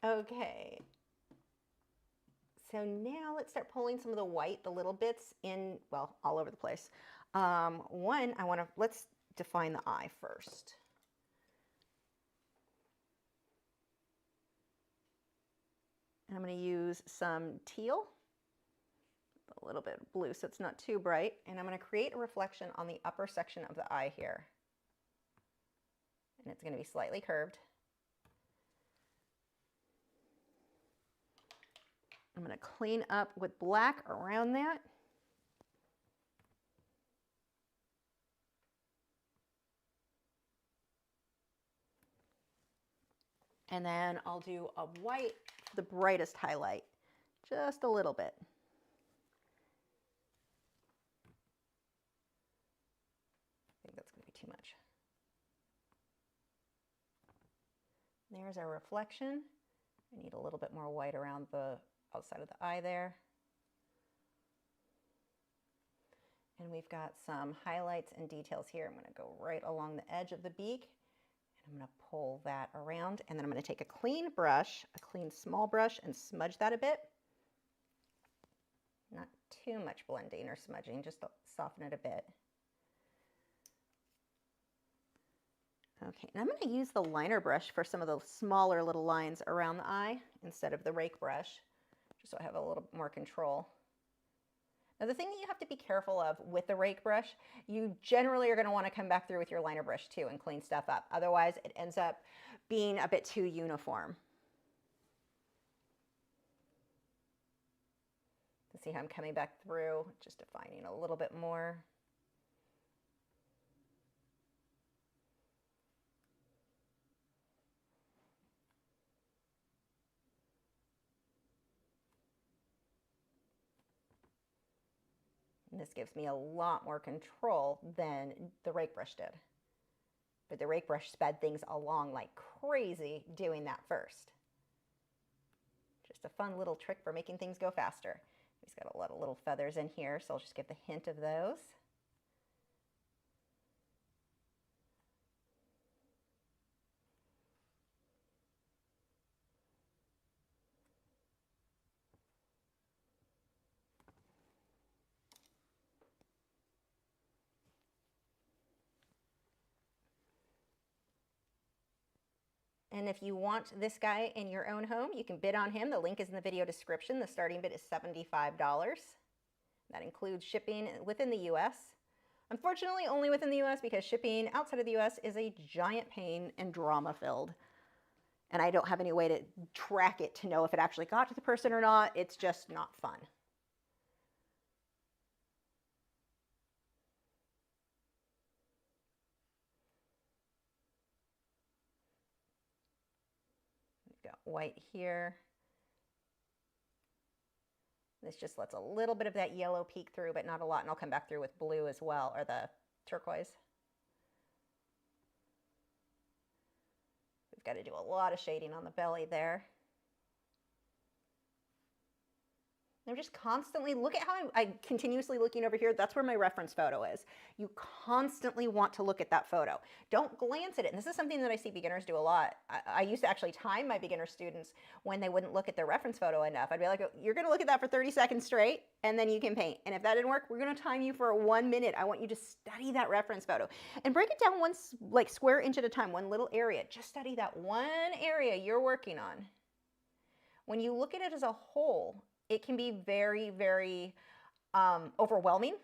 Speaker 1: Okay, so now let's start pulling some of the white, the little bits in, well, all over the place. One, let's define the eye first. And I'm going to use some teal, a little bit of blue so it's not too bright, and I'm going to create a reflection on the upper section of the eye here. And it's going to be slightly curved. I'm going to clean up with black around that. And then I'll do a white, the brightest highlight, just a little bit. I think that's going to be too much. There's our reflection. I need a little bit more white around the outside of the eye there. And we've got some highlights and details here. I'm going to go right along the edge of the beak, and I'm going to pull that around, and then I'm going to take a clean brush, a clean small brush, and smudge that a bit. Not too much blending or smudging, just to soften it a bit. Okay, and I'm going to use the liner brush for some of those smaller little lines around the eye instead of the rake brush, just so I have a little more control. Now the thing that you have to be careful of with the rake brush, you generally are going to want to come back through with your liner brush too and clean stuff up. Otherwise it ends up being a bit too uniform. See how I'm coming back through, just defining a little bit more. And this gives me a lot more control than the rake brush did. But the rake brush sped things along like crazy doing that first. Just a fun little trick for making things go faster. He's got a lot of little feathers in here, so I'll just give the hint of those. And if you want this guy in your own home, you can bid on him. The link is in the video description. The starting bid is $75. That includes shipping within the US. Unfortunately, only within the US because shipping outside of the US is a giant pain and drama-filled. And I don't have any way to track it to know if it actually got to the person or not. It's just not fun. Got white here. This just lets a little bit of that yellow peek through, but not a lot, and I'll come back through with blue as well, or the turquoise. We've got to do a lot of shading on the belly there. I'm just constantly, look at how I'm continuously looking over here. That's where my reference photo is. You constantly want to look at that photo. Don't glance at it. And this is something that I see beginners do a lot. I used to actually time my beginner students when they wouldn't look at their reference photo enough. I'd be like, you're going to look at that for 30 seconds straight, and then you can paint. And if that didn't work, we're going to time you for 1 minute. I want you to study that reference photo and break it down one like square inch at a time, one little area. Just study that one area you're working on. When you look at it as a whole, it can be very, very overwhelming.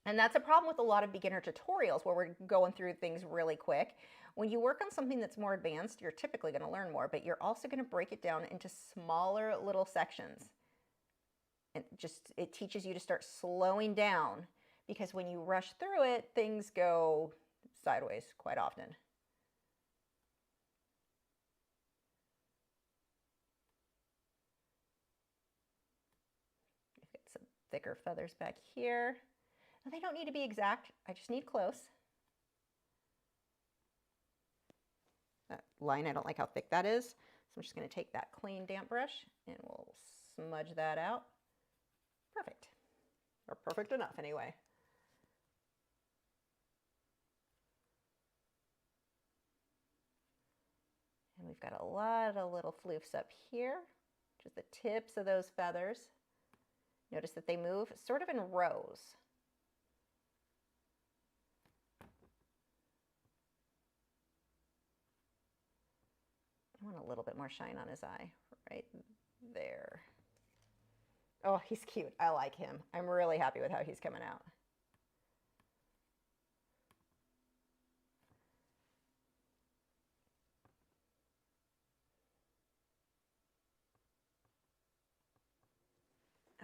Speaker 1: And that's a problem with a lot of beginner tutorials where we're going through things really quick. When you work on something that's more advanced, you're typically going to learn more, but you're also going to break it down into smaller little sections. And it teaches you to start slowing down, because when you rush through it, things go sideways quite often. We've got some thicker feathers back here. Now, they don't need to be exact. I just need close. That line, I don't like how thick that is. So I'm just going to take that clean damp brush and we'll smudge that out. Perfect. Or perfect enough anyway. And we've got a lot of little floofs up here, just the tips of those feathers. Notice that they move sort of in rows. I want a little bit more shine on his eye, right there. Oh, he's cute. I like him. I'm really happy with how he's coming out.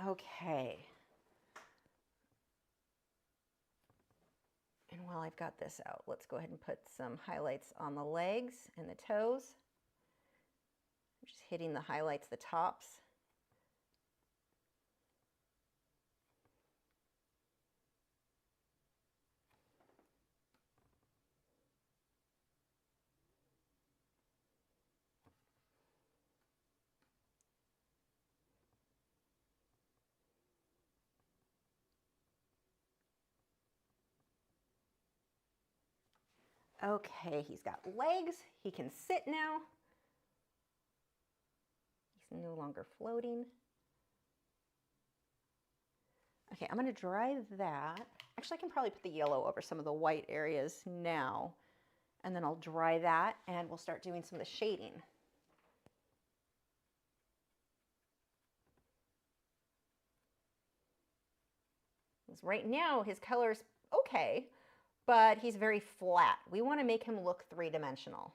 Speaker 1: Okay. And while I've got this out, let's go ahead and put some highlights on the legs and the toes. I'm just hitting the highlights, the tops. Okay, he's got legs. He can sit now. He's no longer floating. Okay, I'm going to dry that. Actually, I can probably put the yellow over some of the white areas now, and then I'll dry that, and we'll start doing some of the shading. Right now, his color's okay, but he's very flat. We want to make him look three-dimensional.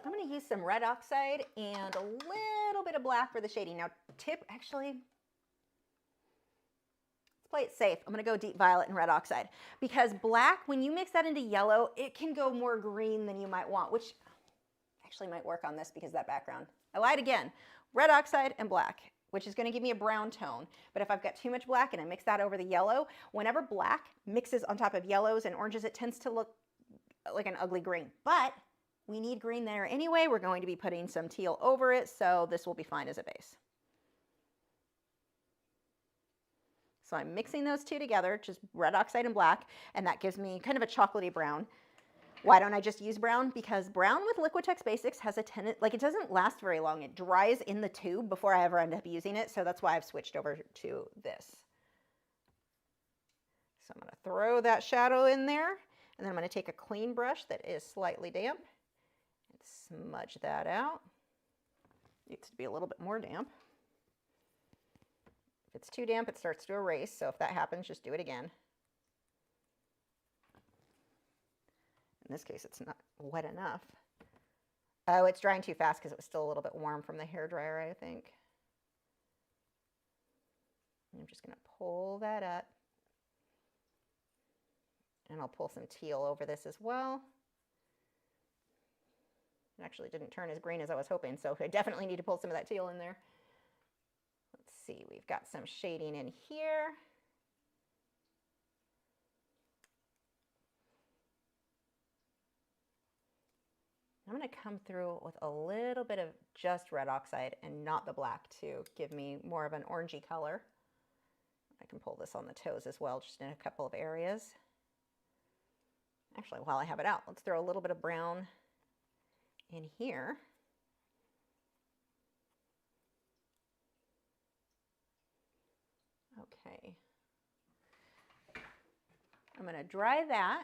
Speaker 1: I'm going to use some red oxide and a little bit of black for the shading. Now, actually, let's play it safe. I'm going to go deep violet and red oxide, because black, when you mix that into yellow, it can go more green than you might want, which actually might work on this because of that background. I lied again. Red oxide and black, which is going to give me a brown tone. But if I've got too much black and I mix that over the yellow, whenever black mixes on top of yellows and oranges, it tends to look like an ugly green. But we need green there anyway. We're going to be putting some teal over it, so this will be fine as a base. So I'm mixing those two together, just red oxide and black, and that gives me kind of a chocolatey brown. Why don't I just use brown? Because brown with Liquitex Basics has a tendency, like, it doesn't last very long. It dries in the tube before I ever end up using it, so that's why I've switched over to this. So I'm going to throw that shadow in there, and then I'm going to take a clean brush that is slightly damp and smudge that out. It needs to be a little bit more damp. If it's too damp, it starts to erase, so if that happens, just do it again. In this case, it's not wet enough. Oh, it's drying too fast because it was still a little bit warm from the hairdryer, I think. I'm just going to pull that up. And I'll pull some teal over this as well. It actually didn't turn as green as I was hoping, so I definitely need to pull some of that teal in there. Let's see, we've got some shading in here. I'm going to come through with a little bit of just red oxide and not the black to give me more of an orangey color. I can pull this on the toes as well, just in a couple of areas. Actually, while I have it out, let's throw a little bit of brown in here. Okay. I'm going to dry that.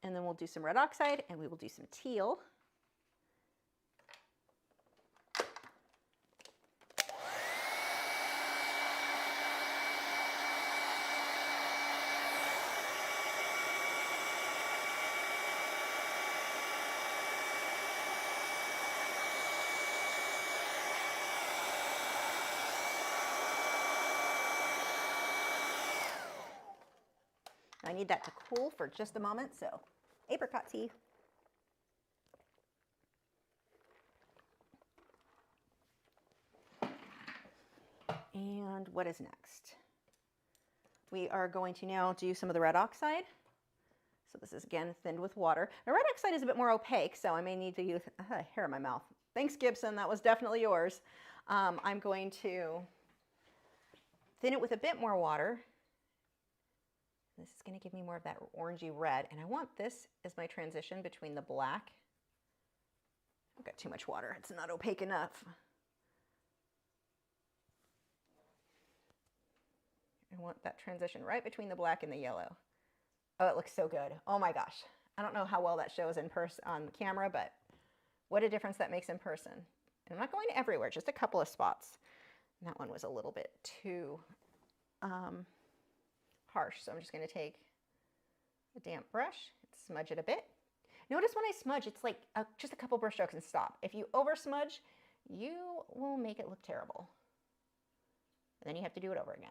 Speaker 1: And then we'll do some red oxide and we will do some teal. I need that to cool for just a moment, so apricot tea. And what is next? We are going to now do some of the red oxide. So this is again thinned with water. Now red oxide is a bit more opaque, so I may need to use hair in my mouth. Thanks, Gibson, that was definitely yours. I'm going to thin it with a bit more water. This is going to give me more of that orangey red, and I want this as my transition between the black. I've got too much water, it's not opaque enough. I want that transition right between the black and the yellow. Oh, it looks so good. Oh my gosh. I don't know how well that shows in person on camera, but what a difference that makes in person. And I'm not going everywhere, just a couple of spots. And that one was a little bit too harsh, so I'm just going to take a damp brush and smudge it a bit. Notice when I smudge, it's like just a couple brush strokes and stop. If you over smudge, you will make it look terrible. And then you have to do it over again.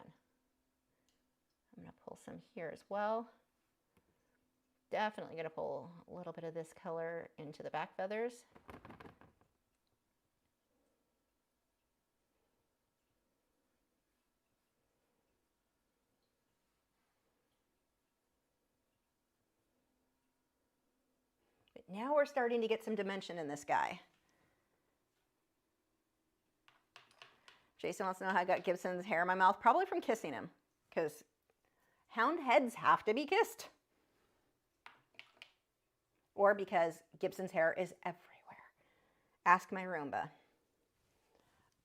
Speaker 1: I'm going to pull some here as well. Definitely going to pull a little bit of this color into the back feathers. But now we're starting to get some dimension in this guy. Jason wants to know how I got Gibson's hair in my mouth. Probably from kissing him, because hound heads have to be kissed. Or because Gibson's hair is everywhere. Ask my Roomba.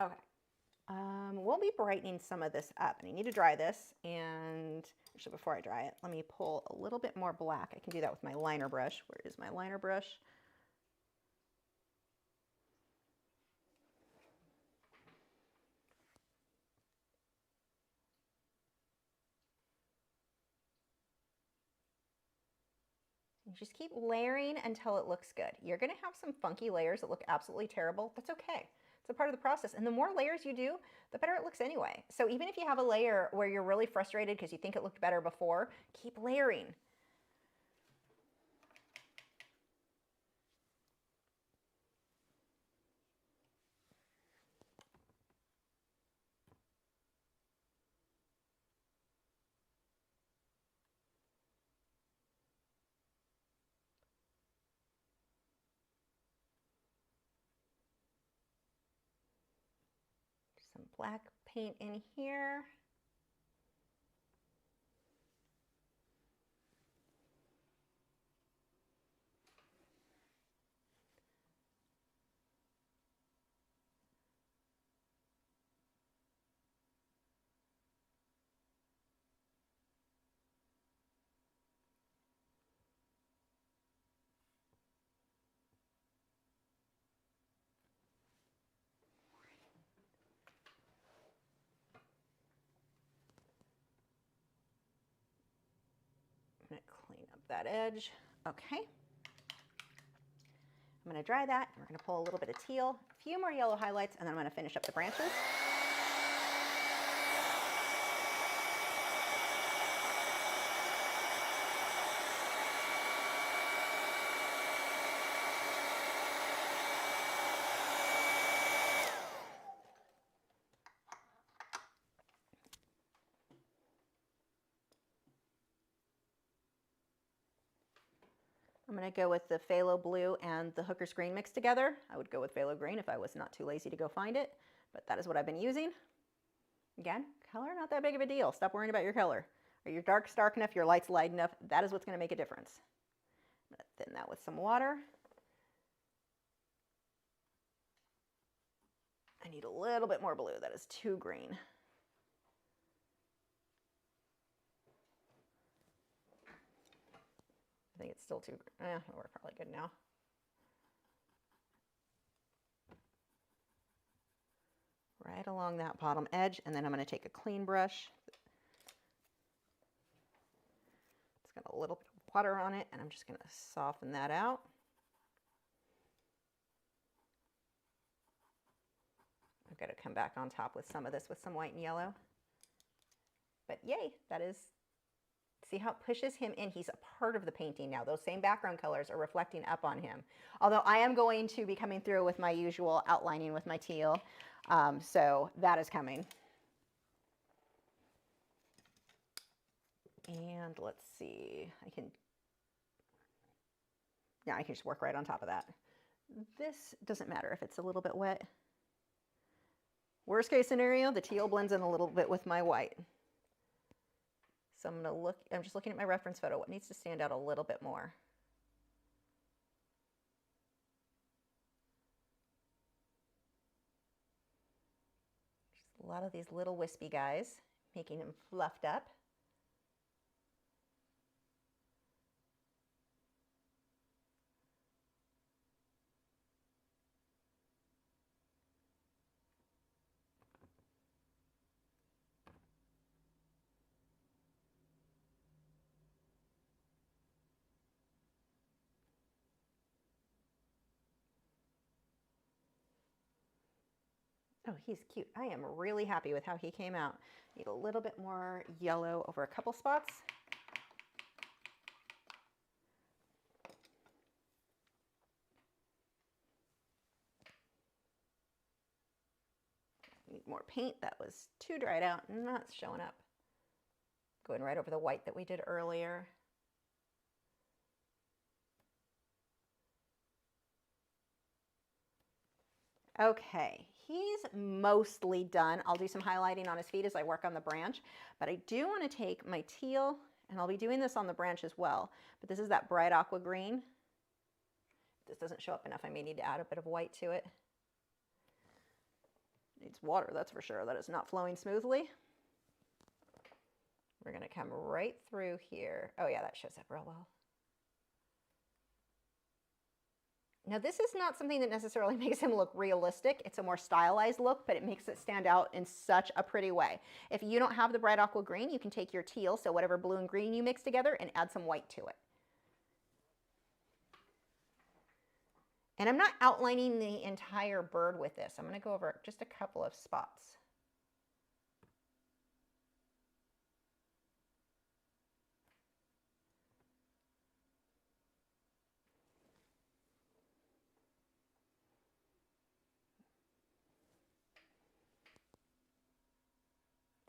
Speaker 1: Okay. We'll be brightening some of this up, and I need to dry this. And actually, before I dry it, let me pull a little bit more black. I can do that with my liner brush. Where is my liner brush? And just keep layering until it looks good. You're going to have some funky layers that look absolutely terrible. That's okay. It's a part of the process. And the more layers you do, the better it looks anyway. So even if you have a layer where you're really frustrated because you think it looked better before, keep layering. Some black paint in here. I'm going to clean up that edge. Okay. I'm going to dry that. We're going to pull a little bit of teal, a few more yellow highlights, and then I'm going to finish up the branches. I'm going to go with the phthalo blue and the hooker's green mixed together. I would go with phthalo green if I was not too lazy to go find it, but that is what I've been using. Again, color not that big of a deal. Stop worrying about your color. Are your darks dark enough, your light's light enough? That is what's going to make a difference. I'm going to thin that with some water. I need a little bit more blue. That is too green. I think it's still too, we're probably good now. Right along that bottom edge, and then I'm going to take a clean brush. It's got a little bit of water on it, and I'm just going to soften that out. I've got to come back on top with some of this with some white and yellow. But yay, that is, see how it pushes him in? He's a part of the painting now. Those same background colors are reflecting up on him. Although I am going to be coming through with my usual outlining with my teal. So that is coming. And let's see, I can just work right on top of that. This doesn't matter if it's a little bit wet. Worst case scenario, the teal blends in a little bit with my white. So I'm just looking at my reference photo. What needs to stand out a little bit more? Just a lot of these little wispy guys, making him fluffed up. Oh, he's cute. I am really happy with how he came out. Need a little bit more yellow over a couple spots. Need more paint. That was too dried out and not showing up. Going right over the white that we did earlier. Okay, he's mostly done. I'll do some highlighting on his feet as I work on the branch, but I do want to take my teal, and I'll be doing this on the branch as well, but this is that bright aqua green. If this doesn't show up enough, I may need to add a bit of white to it. Needs water, that's for sure. That is not flowing smoothly. We're going to come right through here. Oh yeah, that shows up real well. Now this is not something that necessarily makes him look realistic. It's a more stylized look, but it makes it stand out in such a pretty way. If you don't have the bright aqua green, you can take your teal, so whatever blue and green you mix together, and add some white to it. And I'm not outlining the entire bird with this. I'm going to go over just a couple of spots.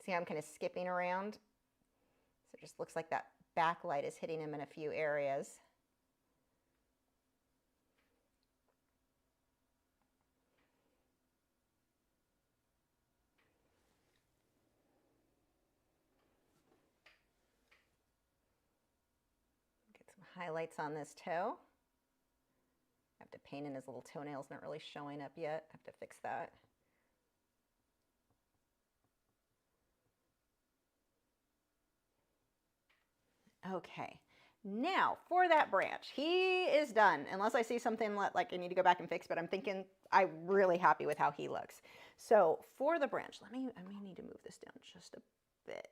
Speaker 1: See how I'm kind of skipping around? So it just looks like that backlight is hitting him in a few areas. Get some highlights on this toe. I have to paint in his little toenails, not really showing up yet. I have to fix that. Okay, now for that branch, he is done, unless I see something like I need to go back and fix, but I'm thinking I'm really happy with how he looks. So for the branch, I may need to move this down just a bit.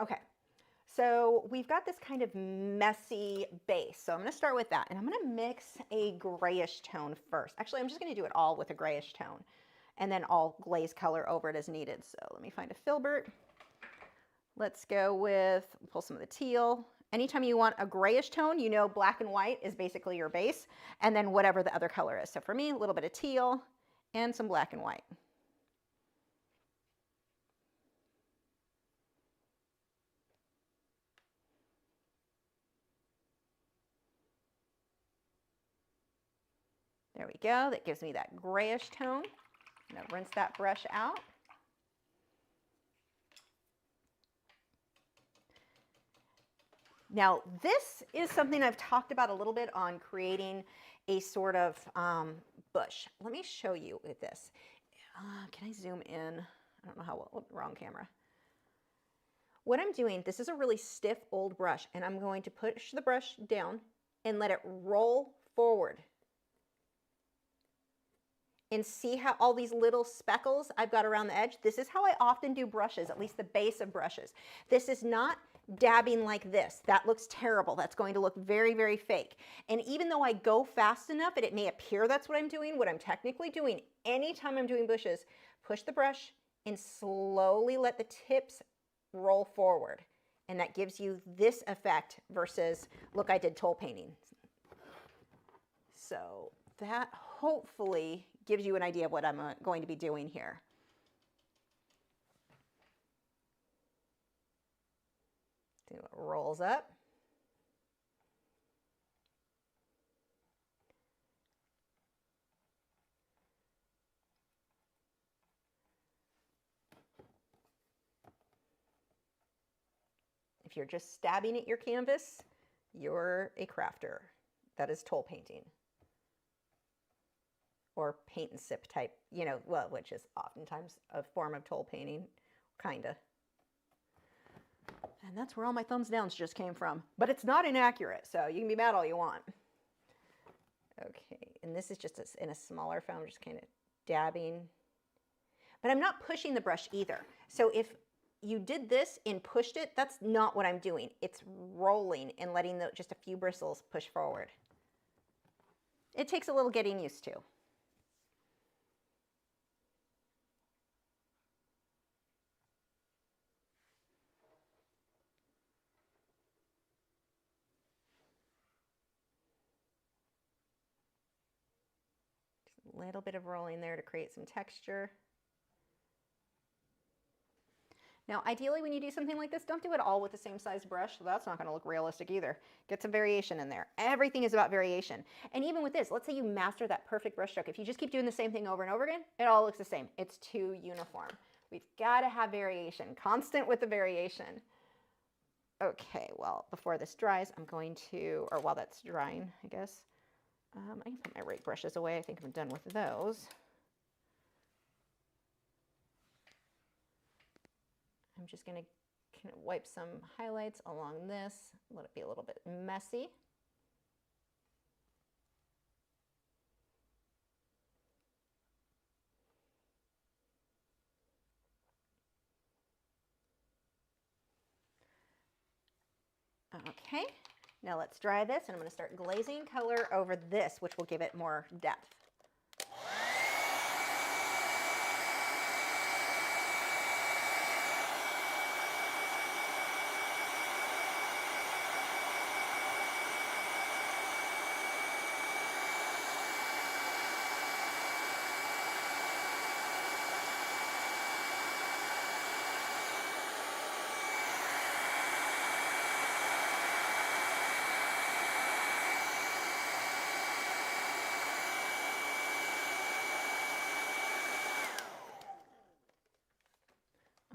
Speaker 1: Okay, so we've got this kind of messy base. So I'm going to start with that, and I'm going to mix a grayish tone first. Actually, I'm just going to do it all with a grayish tone, and then I'll glaze color over it as needed. So let me find a filbert. Let's go with, pull some of the teal. Anytime you want a grayish tone, you know black and white is basically your base, and then whatever the other color is. So for me, a little bit of teal and some black and white. There we go. That gives me that grayish tone. I'm going to rinse that brush out. Now, this is something I've talked about a little bit on creating a sort of bush. Let me show you with this. Can I zoom in? I don't know how well, wrong camera. What I'm doing, this is a really stiff old brush, and I'm going to push the brush down and let it roll forward. And see how all these little speckles I've got around the edge? This is how I often do brushes, at least the base of brushes. This is not dabbing like this. That looks terrible. That's going to look very, very fake. And even though I go fast enough and it may appear that's what I'm doing, what I'm technically doing anytime I'm doing bushes, push the brush and slowly let the tips roll forward. And that gives you this effect versus, look, I did toll painting. So that hopefully gives you an idea of what I'm going to be doing here. See what rolls up. If you're just stabbing at your canvas, you're a crafter. That is toll painting. Or paint and sip type, you know, well, which is oftentimes a form of toll painting, kinda. And that's where all my thumbs downs just came from. But it's not inaccurate, so you can be mad all you want. Okay, and this is just in a smaller foam, just kind of dabbing. But I'm not pushing the brush either. So if you did this and pushed it, that's not what I'm doing. It's rolling and letting just a few bristles push forward. It takes a little getting used to. Just a little bit of rolling there to create some texture. Now, ideally, when you do something like this, don't do it all with the same size brush. That's not going to look realistic either. Get some variation in there. Everything is about variation. And even with this, let's say you master that perfect brush stroke. If you just keep doing the same thing over and over again, it all looks the same. It's too uniform. We've got to have variation, constant with the variation. Okay, well, before this dries, I'm going to, or while that's drying, I guess, I can put my rake brushes away. I think I'm done with those. I'm just going to kind of wipe some highlights along this, let it be a little bit messy. Okay, now let's dry this, and I'm going to start glazing color over this, which will give it more depth.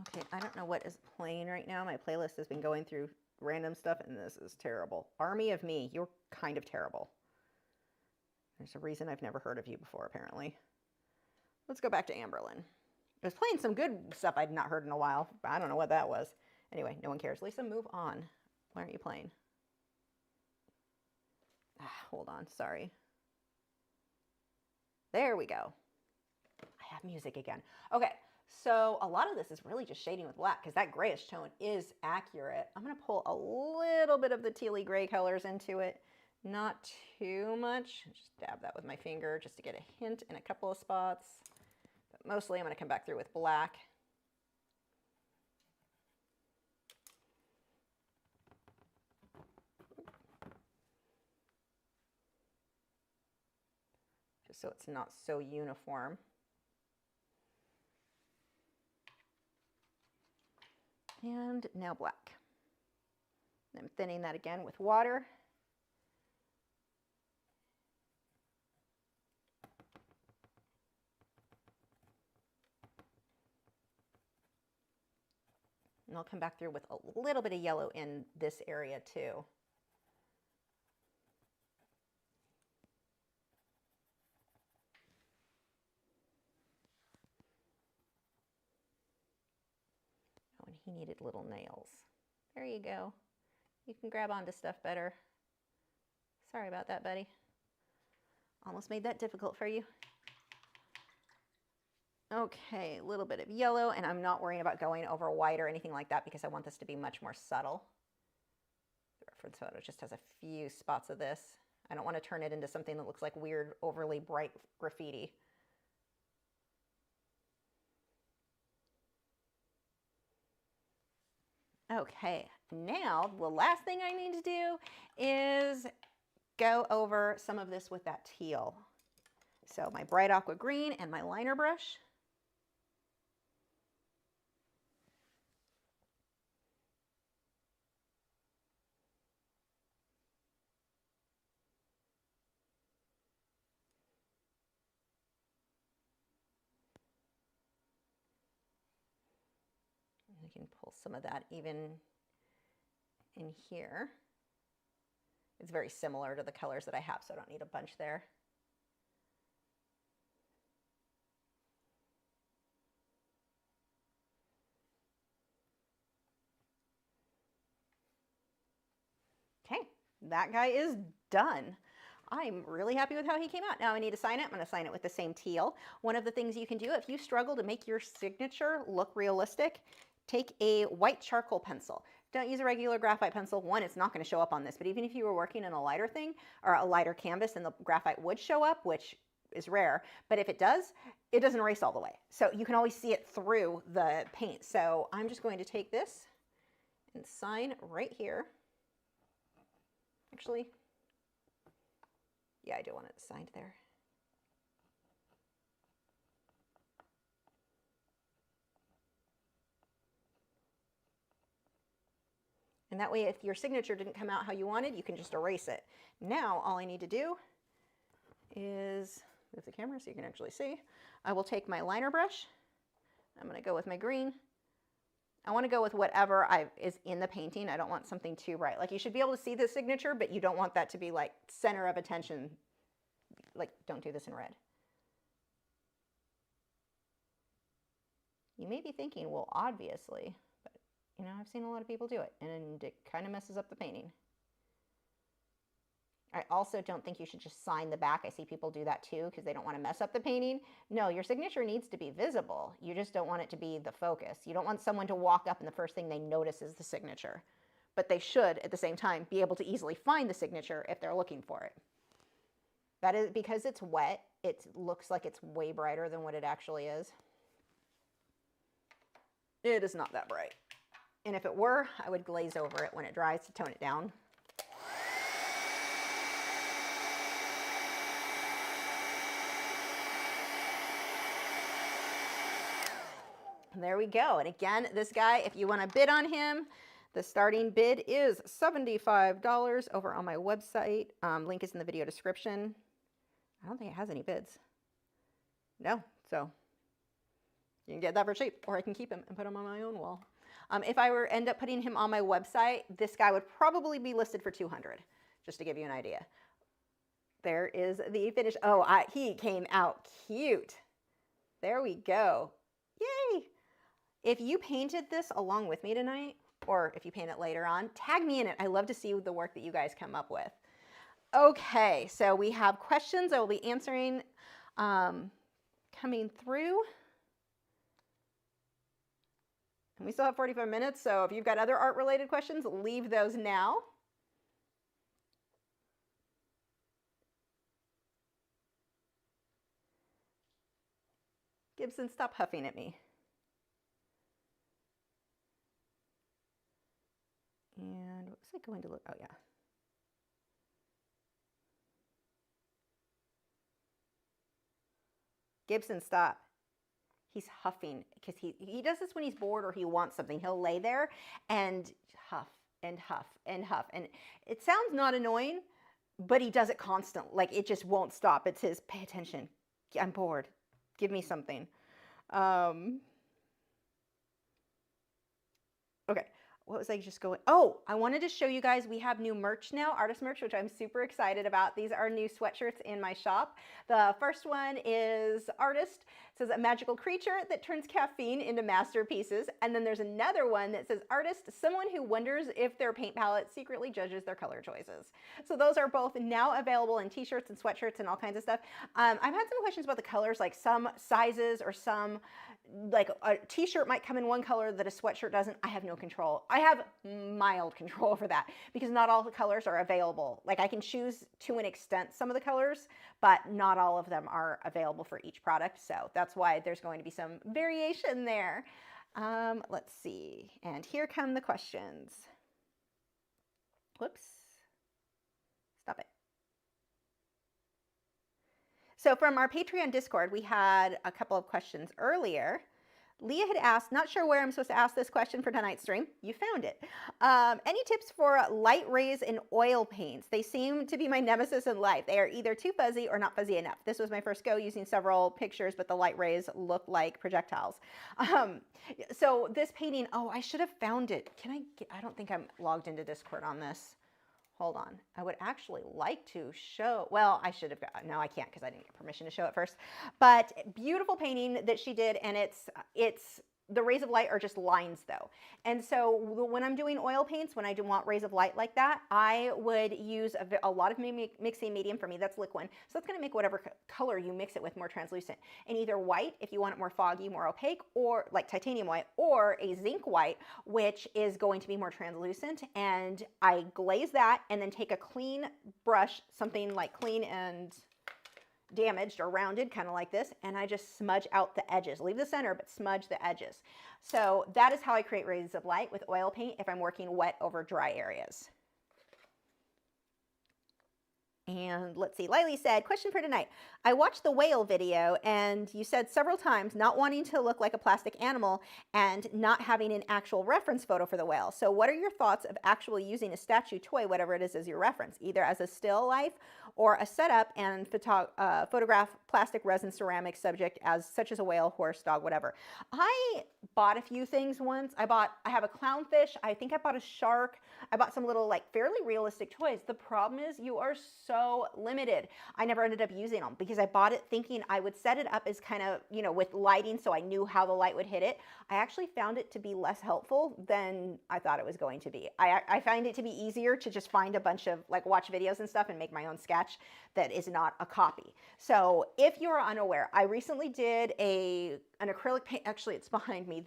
Speaker 1: Okay, I don't know what is playing right now. My playlist has been going through random stuff, and this is terrible. Army of Me, you're kind of terrible. There's a reason I've never heard of you before, apparently. Let's go back to Amberlin. It was playing some good stuff I'd not heard in a while. I don't know what that was. Anyway, no one cares. Lisa, move on. Why aren't you playing? Hold on, sorry. There we go. I have music again. Okay. So a lot of this is really just shading with black because that grayish tone is accurate. I'm going to pull a little bit of the tealy gray colors into it. Not too much. Just dab that with my finger just to get a hint in a couple of spots. But mostly I'm going to come back through with black. Just so it's not so uniform. And now black. I'm thinning that again with water. And I'll come back through with a little bit of yellow in this area too. he needed little nails. There you go. You can grab onto stuff better. Sorry about that, buddy. Almost made that difficult for you. Okay, a little bit of yellow, and I'm not worrying about going over white or anything like that because I want this to be much more subtle. The reference photo just has a few spots of this. I don't want to turn it into something that looks like weird, overly bright graffiti. Okay, now the last thing I need to do is go over some of this with that teal. So my bright aqua green and my liner brush. I can pull some of that even in here. It's very similar to the colors that I have, so I don't need a bunch there. Okay, that guy is done. I'm really happy with how he came out. Now I need to sign it. I'm going to sign it with the same teal. One of the things you can do if you struggle to make your signature look realistic, take a white charcoal pencil. Don't use a regular graphite pencil. One, it's not going to show up on this, but even if you were working in a lighter thing or a lighter canvas and the graphite would show up, which is rare, but if it does, it doesn't erase all the way. So you can always see it through the paint. So I'm just going to take this and sign right here. Actually, yeah, I do want it signed there. And that way, if your signature didn't come out how you wanted, you can just erase it. Now, all I need to do is move the camera so you can actually see. I will take my liner brush. I'm going to go with my green. I want to go with whatever is in the painting. I don't want something too bright. Like, you should be able to see the signature, but you don't want that to be like center of attention. Like, don't do this in red. You may be thinking, well, obviously, but you know, I've seen a lot of people do it, and it kind of messes up the painting. I also don't think you should just sign the back. I see people do that too because they don't want to mess up the painting. No, your signature needs to be visible. You just don't want it to be the focus. You don't want someone to walk up and the first thing they notice is the signature. But they should, at the same time, be able to easily find the signature if they're looking for it. That is because it's wet. It looks like it's way brighter than what it actually is. It is not that bright. And if it were, I would glaze over it when it dries to tone it down. There we go. And again, this guy, if you want to bid on him, the starting bid is $75 over on my website. Link is in the video description. I don't think it has any bids. No, so you can get that for cheap, or I can keep him and put him on my own wall. If I were end up putting him on my website, this guy would probably be listed for $200, just to give you an idea. There is the finish. Oh, he came out cute. There we go. Yay! If you painted this along with me tonight, or if you paint it later on, tag me in it. I love to see the work that you guys come up with. Okay, so we have questions I will be answering coming through. And we still have 45 minutes, so if you've got other art-related questions, leave those now. Gibson, stop huffing at me. And what was I going to look? Oh, yeah. Gibson, stop. He's huffing because he does this when he's bored or he wants something. He'll lay there and huff and huff and huff. And it sounds not annoying, but he does it constantly. Like, it just won't stop. It's his, pay attention. I'm bored. Give me something. Okay. what was I just going? Oh, I wanted to show you guys, we have new merch now, artist merch, which I'm super excited about. These are new sweatshirts in my shop. The first one is artist. It says a magical creature that turns caffeine into masterpieces. And then there's another one that says artist, someone who wonders if their paint palette secretly judges their color choices. So those are both now available in t-shirts and sweatshirts and all kinds of stuff. I've had some questions about the colors, like some sizes or some, like a t-shirt might come in one color that a sweatshirt doesn't. I have no control. I have mild control over that because not all the colors are available. Like I can choose to an extent some of the colors, but not all of them are available for each product. So that's why there's going to be some variation there. Let's see. And here come the questions. Whoops. Stop it. So from our Patreon Discord, we had a couple of questions earlier. Leah had asked, not sure where I'm supposed to ask this question for tonight's stream. You found it. Any tips for light rays in oil paints? They seem to be my nemesis in life. They are either too fuzzy or not fuzzy enough. This was my first go using several pictures, but the light rays look like projectiles. So this painting, oh, I should have found it. I don't think I'm logged into Discord on this. Hold on. I would actually like to show, well, I should have, no, I can't because I didn't get permission to show it first. But beautiful painting that she did, and it's the rays of light are just lines though. And so when I'm doing oil paints, when I do want rays of light like that, I would use a lot of mixing medium. For me, that's liquid. So it's going to make whatever color you mix it with more translucent. And either white, if you want it more foggy, more opaque, or like titanium white, or a zinc white, which is going to be more translucent. And I glaze that and then take a clean brush, something like clean and damaged or rounded, kind of like this, and I just smudge out the edges. Leave the center, but smudge the edges. So that is how I create rays of light with oil paint if I'm working wet over dry areas. And let's see, Lily said, question for tonight. I watched the whale video and you said several times not wanting to look like a plastic animal and not having an actual reference photo for the whale. So what are your thoughts of actually using a statue toy, whatever it is, as your reference, either as a still life or a setup and photograph plastic, resin, ceramic subject as such as a whale, horse, dog, whatever. I bought a few things once. I have a clownfish. I think I bought a shark. I bought some little like fairly realistic toys. The problem is you are so limited. I never ended up using them because I bought it thinking I would set it up as kind of, you know, with lighting so I knew how the light would hit it. I actually found it to be less helpful than I thought it was going to be. I find it to be easier to just find a bunch of like watch videos and stuff and make my own sketch that is not a copy. So if you're unaware, I recently did an acrylic paint, actually it's behind me,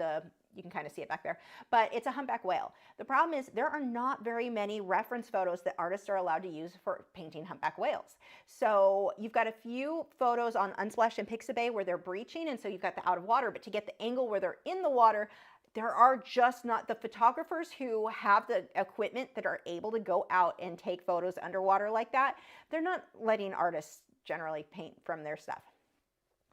Speaker 1: you can kind of see it back there, but it's a humpback whale. The problem is there are not very many reference photos that artists are allowed to use for painting humpback whales. So you've got a few photos on Unsplash and Pixabay where they're breaching, and so you've got the out of water, but to get the angle where they're in the water, there are just not the photographers who have the equipment that are able to go out and take photos underwater like that. They're not letting artists generally paint from their stuff.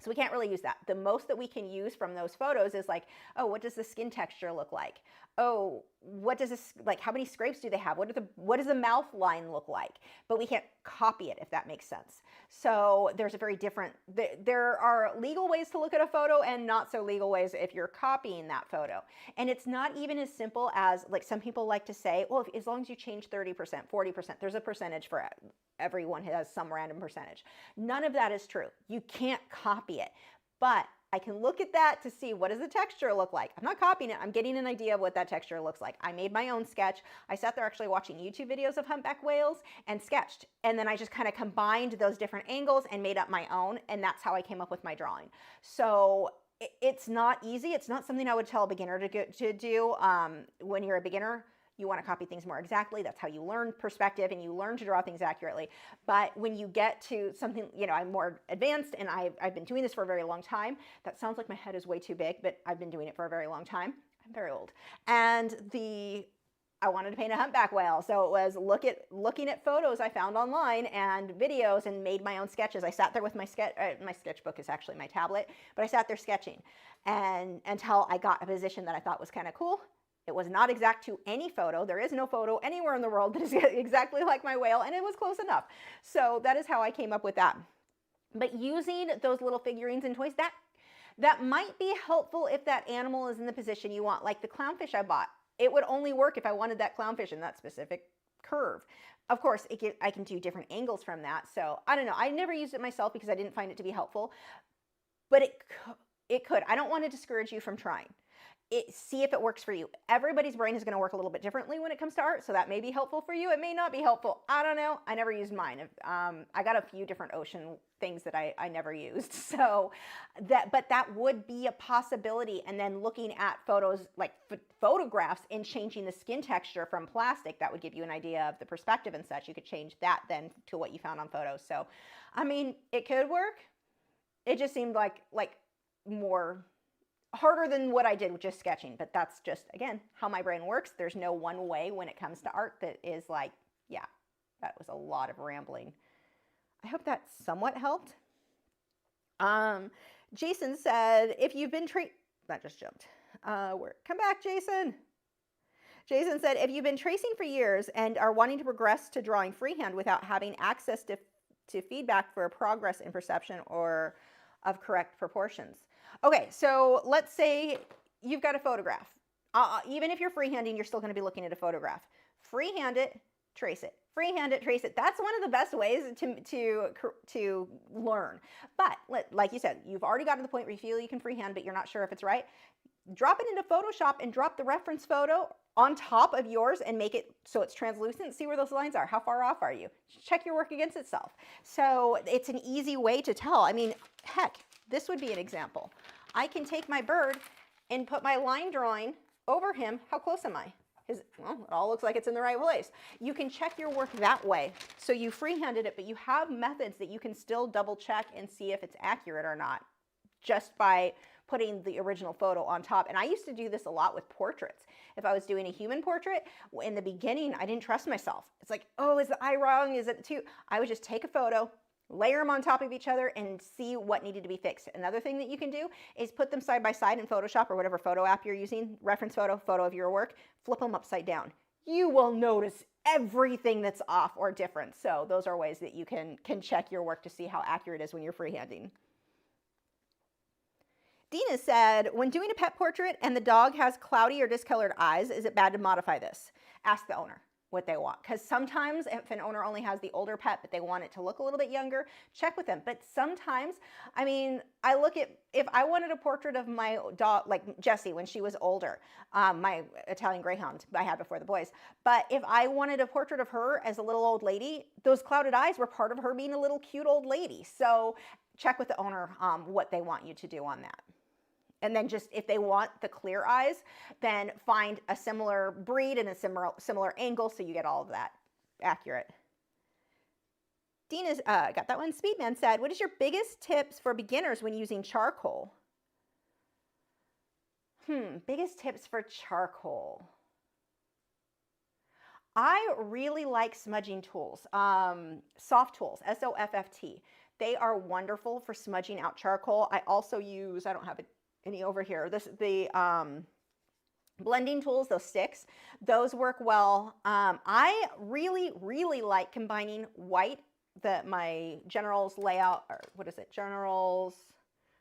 Speaker 1: So we can't really use that. The most that we can use from those photos is like, oh, what does the skin texture look like? Oh, what does this, like, how many scrapes do they have? What does the mouth line look like? But we can't copy it, if that makes sense. So there's a very different, there are legal ways to look at a photo and not so legal ways if you're copying that photo. And it's not even as simple as, like some people like to say, well, as long as you change 30%, 40%, there's a percentage for it. Everyone has some random percentage. None of that is true. You can't copy it, but I can look at that to see what does the texture look like. I'm not copying it. I'm getting an idea of what that texture looks like. I made my own sketch. I sat there actually watching YouTube videos of humpback whales and sketched. And then I just kind of combined those different angles and made up my own. And that's how I came up with my drawing. So it's not easy. It's not something I would tell a beginner to do. When you're a beginner, you want to copy things more exactly. That's how you learn perspective and you learn to draw things accurately. But when you get to something, you know, I'm more advanced and I've been doing this for a very long time. That sounds like my head is way too big, but I've been doing it for a very long time. I'm very old. And I wanted to paint a humpback whale. So it was looking at photos I found online and videos and made my own sketches. I sat there with my sketchbook is actually my tablet, but I sat there sketching and until I got a position that I thought was kind of cool. It was not exact to any photo. There is no photo anywhere in the world that is exactly like my whale, and it was close enough. So that is how I came up with that. But using those little figurines and toys, that might be helpful if that animal is in the position you want. Like the clownfish I bought, it would only work if I wanted that clownfish in that specific curve. Of course, I can do different angles from that. So I don't know. I never used it myself because I didn't find it to be helpful, but it could. I don't want to discourage you from trying. See if it works for you. Everybody's brain is going to work a little bit differently when it comes to art, so that may be helpful for you. It may not be helpful. I don't know. I never used mine. I got a few different ocean things that I never used. So but that would be a possibility. And then looking at photos, like photographs, and changing the skin texture from plastic, that would give you an idea of the perspective and such. You could change that then to what you found on photos. So, I mean, it could work. It just seemed like more harder than what I did with just sketching, but that's just, again, how my brain works. There's no one way when it comes to art that is like, yeah, that was a lot of rambling. I hope that somewhat helped. Jason said, if you've been that just jumped. Come back, Jason. Jason said, if you've been tracing for years and are wanting to progress to drawing freehand without having access to feedback for progress in perception or of correct proportions. Okay, so let's say you've got a photograph. Even if you're freehanding, you're still going to be looking at a photograph. Freehand it, trace it. Freehand it, trace it. That's one of the best ways to learn. But like you said, you've already got to the point where you feel you can freehand, but you're not sure if it's right. Drop it into Photoshop and drop the reference photo on top of yours and make it so it's translucent. See where those lines are. How far off are you? Check your work against itself. So it's an easy way to tell. I mean, heck, this would be an example. I can take my bird and put my line drawing over him. How close am I? Well, it all looks like it's in the right place. You can check your work that way. So you freehanded it, but you have methods that you can still double check and see if it's accurate or not, just by putting the original photo on top. And I used to do this a lot with portraits. If I was doing a human portrait, in the beginning, I didn't trust myself. It's like, oh, is the eye wrong? Is it too? I would just take a photo, layer them on top of each other, and see what needed to be fixed. Another thing that you can do is put them side by side in Photoshop or whatever photo app you're using, reference photo of your work, flip them upside down. You will notice everything that's off or different. So those are ways that you can check your work to see how accurate it is when you're freehanding. Dina said, when doing a pet portrait and the dog has cloudy or discolored eyes, is it bad to modify this? Ask the owner what they want. Because sometimes if an owner only has the older pet, but they want it to look a little bit younger, check with them. But sometimes, I mean, I look at, if I wanted a portrait of my dog, like Jessie when she was older, my Italian Greyhound I had before the boys, but if I wanted a portrait of her as a little old lady, those clouded eyes were part of her being a little cute old lady. So check with the owner what they want you to do on that. And then just if they want the clear eyes, then find a similar breed and a similar angle so you get all of that accurate. Dina's got that one. Speedman said, what is your biggest tips for beginners when using charcoal? Biggest tips for charcoal. I really like smudging tools, soft tools, S-O-F-F-T. They are wonderful for smudging out charcoal. I also use, I don't have any over here, the blending tools, those sticks, those work well. I really, really like combining white, my General's layout, or what is it, General's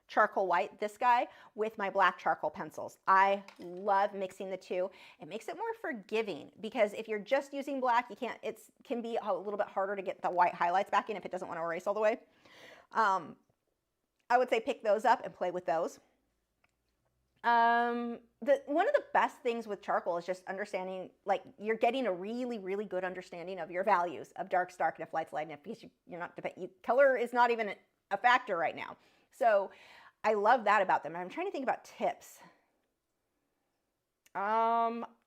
Speaker 1: charcoal white, this guy, with my black charcoal pencils. I love mixing the two. It makes it more forgiving because if you're just using black, you can't, it can be a little bit harder to get the white highlights back in if it doesn't want to erase all the way. I would say pick those up and play with those. One of the best things with charcoal is just understanding, like, you're getting a really, really good understanding of your values of dark's dark and if light's light, and if you're not, color is not even a factor right now. So I love that about them. I'm trying to think about tips.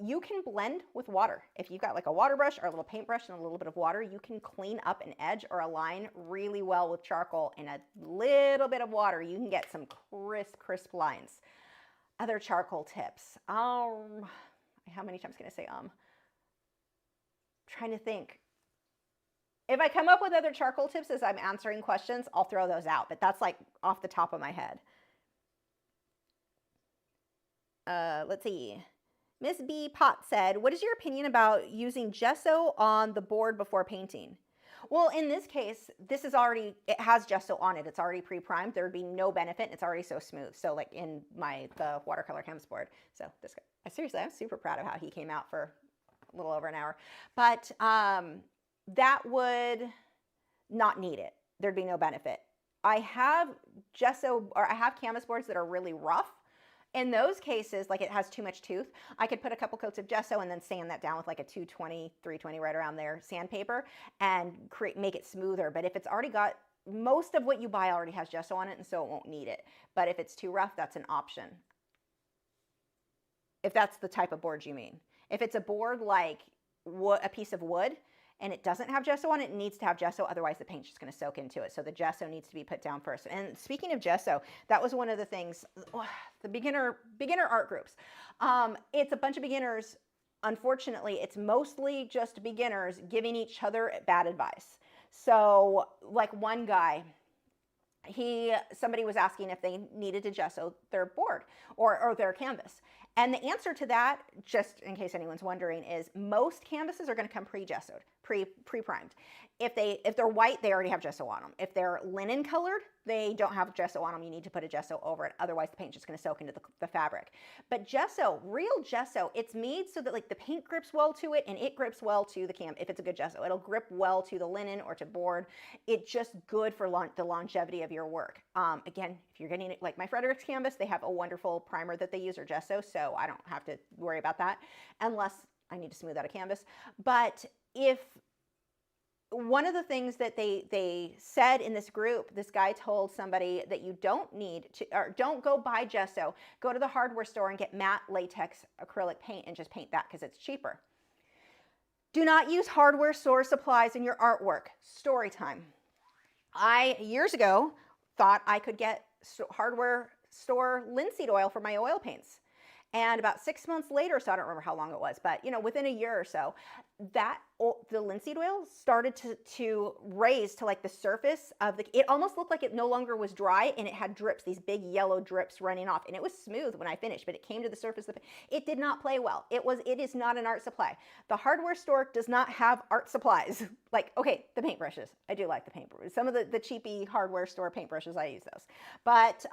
Speaker 1: You can blend with water. If you've got like a water brush or a little paintbrush and a little bit of water, you can clean up an edge or a line really well with charcoal and a little bit of water. You can get some crisp lines. Other charcoal tips. How many times can I say trying to think. If I come up with other charcoal tips as I'm answering questions, I'll throw those out, but that's like off the top of my head. Let's see. Miss B. Pot said, what is your opinion about using gesso on the board before painting? Well, in this case, this is already, it has gesso on it. It's already pre-primed. There would be no benefit. It's already so smooth. So like in the watercolor canvas board. So this guy, seriously, I'm super proud of how he came out for a little over an hour. But that would not need it. There'd be no benefit. I have gesso, or I have canvas boards that are really rough. In those cases, like it has too much tooth, I could put a couple coats of gesso and then sand that down with like a 220, 320, right around there, sandpaper, and make it smoother. But if it's already got, most of what you buy already has gesso on it, and so it won't need it. But if it's too rough, that's an option. If that's the type of board you mean. If it's a board like a piece of wood, and it doesn't have gesso on it, it needs to have gesso, otherwise the paint's just going to soak into it. So the gesso needs to be put down first. And speaking of gesso, that was one of the things, the beginner art groups. It's a bunch of beginners. Unfortunately, it's mostly just beginners giving each other bad advice. So like one guy, somebody was asking if they needed to gesso their board or their canvas. And the answer to that, just in case anyone's wondering, is most canvases are going to come pre-gessoed, pre-primed. If they're white, they already have gesso on them. If they're linen colored, they don't have gesso on them. You need to put a gesso over it. Otherwise, the paint's just going to soak into the fabric. But gesso, real gesso, it's made so that like the paint grips well to it and it grips well to the if it's a good gesso. It'll grip well to the linen or to board. It's just good for the longevity of your work. Again, if you're getting it, like my Fredrix Canvas, they have a wonderful primer that they use, or gesso, so I don't have to worry about that unless I need to smooth out a canvas. But if one of the things that they said in this group, this guy told somebody that you don't need to, or don't go buy gesso, go to the hardware store and get matte latex acrylic paint and just paint that because it's cheaper. Do not use hardware store supplies in your artwork. Story time. I, years ago, thought I could get hardware store linseed oil for my oil paints. And about 6 months later, so I don't remember how long it was, but you know, within a year or so, the linseed oil started to raise to like the surface of it almost looked like it no longer was dry, and it had drips, these big yellow drips running off, and it was smooth when I finished, but it came to the surface of it did not play well. It is not an art supply. The hardware store does not have art supplies. Like, okay, the paintbrushes. I do like the paintbrushes. Some of the cheapy hardware store paintbrushes, I use those. But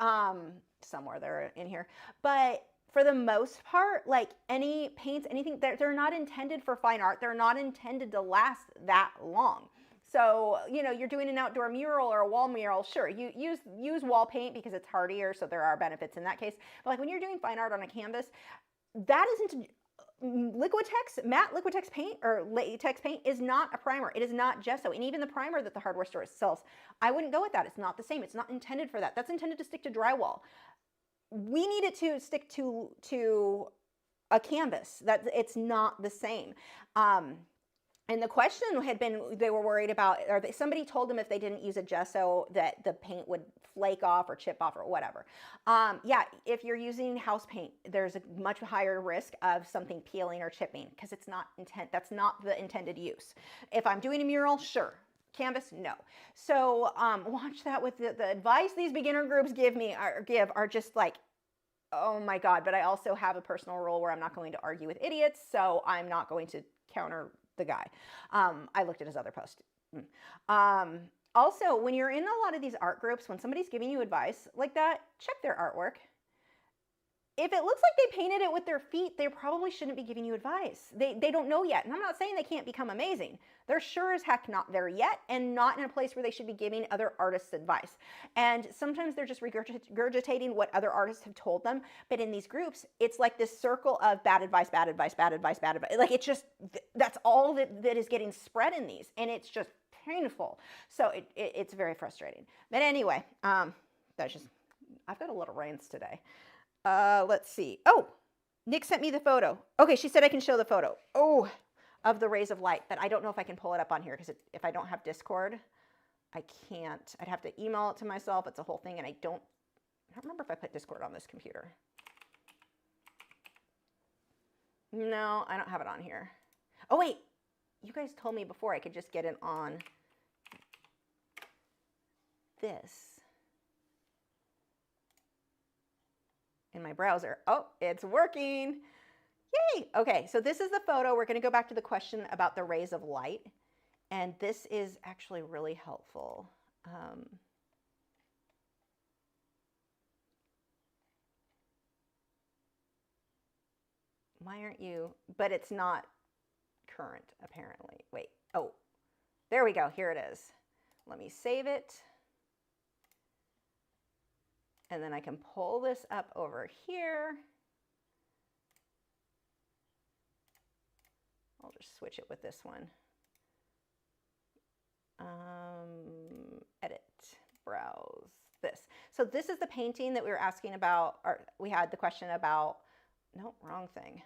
Speaker 1: somewhere they're in here. But for the most part, like any paints, anything, they're not intended for fine art. They're not intended to last that long. So, you know, you're doing an outdoor mural or a wall mural, sure, you use wall paint because it's hardier, so there are benefits in that case. But like when you're doing fine art on a canvas, that isn't Liquitex, matte Liquitex paint or latex paint is not a primer. It is not gesso. And even the primer that the hardware store sells, I wouldn't go with that. It's not the same. It's not intended for that. That's intended to stick to drywall. We need it to stick to a canvas. That it's not the same. And the question had been, they were worried about, or somebody told them if they didn't use a gesso that the paint would flake off or chip off or whatever. Yeah, if you're using house paint, there's a much higher risk of something peeling or chipping because it's not that's not the intended use. If I'm doing a mural, sure. Canvas, no. So watch that with the advice these beginner groups give are just like, oh my God. But I also have a personal rule where I'm not going to argue with idiots, so I'm not going to counter the guy. I looked at his other post. Also, when you're in a lot of these art groups, when somebody's giving you advice like that, check their artwork. If it looks like they painted it with their feet, they probably shouldn't be giving you advice. They don't know yet. And I'm not saying they can't become amazing. They're sure as heck not there yet, and not in a place where they should be giving other artists advice. And sometimes they're just regurgitating what other artists have told them. But in these groups, it's like this circle of bad advice, bad advice, bad advice, bad advice. Like it's just, that's all that is getting spread in these. And it's just painful. So it's very frustrating. But anyway, that's just, I've got a little rants today. Let's see. Oh, Nick sent me the photo. Okay, she said I can show the photo. Oh, of the rays of light, but I don't know if I can pull it up on here because if I don't have Discord, I can't. I'd have to email it to myself. It's a whole thing, and I don't remember if I put Discord on this computer. No, I don't have it on here. Oh, wait. You guys told me before I could just get it on this. In my browser. Oh, it's working. Yay. Okay, so this is the photo. We're going to go back to the question about the rays of light. And this is actually really helpful. Why aren't you? But it's not current, apparently. Wait. Oh, there we go. Here it is. Let me save it. And then I can pull this up over here. I'll just switch it with this one. Edit, browse, this. So this is the painting that we were asking about, or we had the question about, no, wrong thing.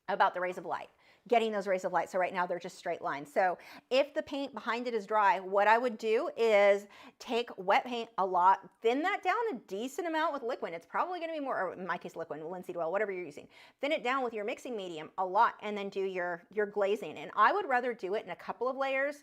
Speaker 1: About the rays of light, getting those rays of light. So right now they're just straight lines. So if the paint behind it is dry, what I would do is take wet paint a lot, thin that down a decent amount with liquid. It's probably going to be more, or in my case, liquid, linseed oil, whatever you're using. Thin it down with your mixing medium a lot, and then do your glazing. And I would rather do it in a couple of layers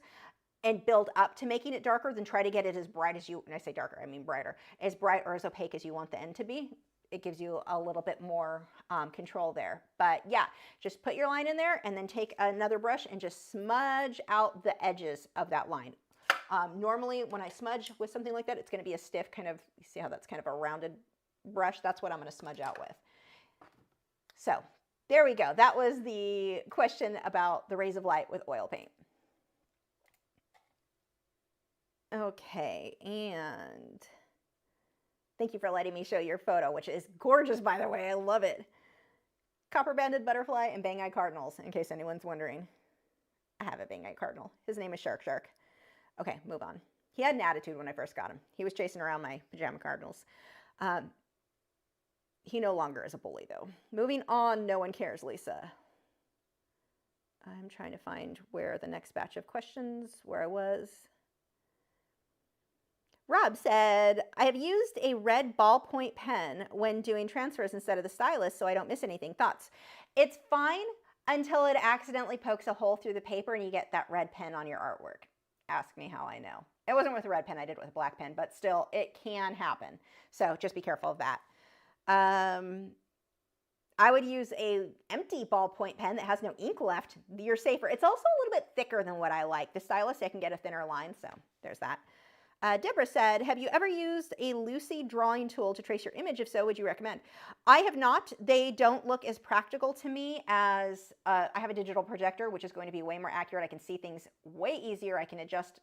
Speaker 1: and build up to making it darker than try to get it as bright as you, when I say darker, I mean brighter, as bright or as opaque as you want the end to be. It gives you a little bit more control there. But yeah, just put your line in there and then take another brush and just smudge out the edges of that line. Normally when I smudge with something like that, it's gonna be a stiff kind of, you see how that's kind of a rounded brush? That's what I'm gonna smudge out with. So there we go. That was the question about the rays of light with oil paint. Okay, and thank you for letting me show your photo, which is gorgeous, by the way. I love it. Copper-banded butterfly and bang-eyed cardinals, in case anyone's wondering. I have a bang-eyed cardinal. His name is Shark Shark. Okay, move on. He had an attitude when I first got him. He was chasing around my pajama cardinals. He no longer is a bully, though. Moving on, no one cares, Lisa. I'm trying to find where the next batch of questions, where I was. Rob said, I have used a red ballpoint pen when doing transfers instead of the stylus so I don't miss anything. Thoughts? It's fine until it accidentally pokes a hole through the paper and you get that red pen on your artwork. Ask me how I know. It wasn't with a red pen, I did it with a black pen, but still, it can happen. So just be careful of that. I would use a empty ballpoint pen that has no ink left. You're safer. It's also a little bit thicker than what I like. The stylus, I can get a thinner line, so there's that. Deborah said, have you ever used a Lucy drawing tool to trace your image? If so, would you recommend? I have not. They don't look as practical to me as I have a digital projector, which is going to be way more accurate. I can see things way easier. I can adjust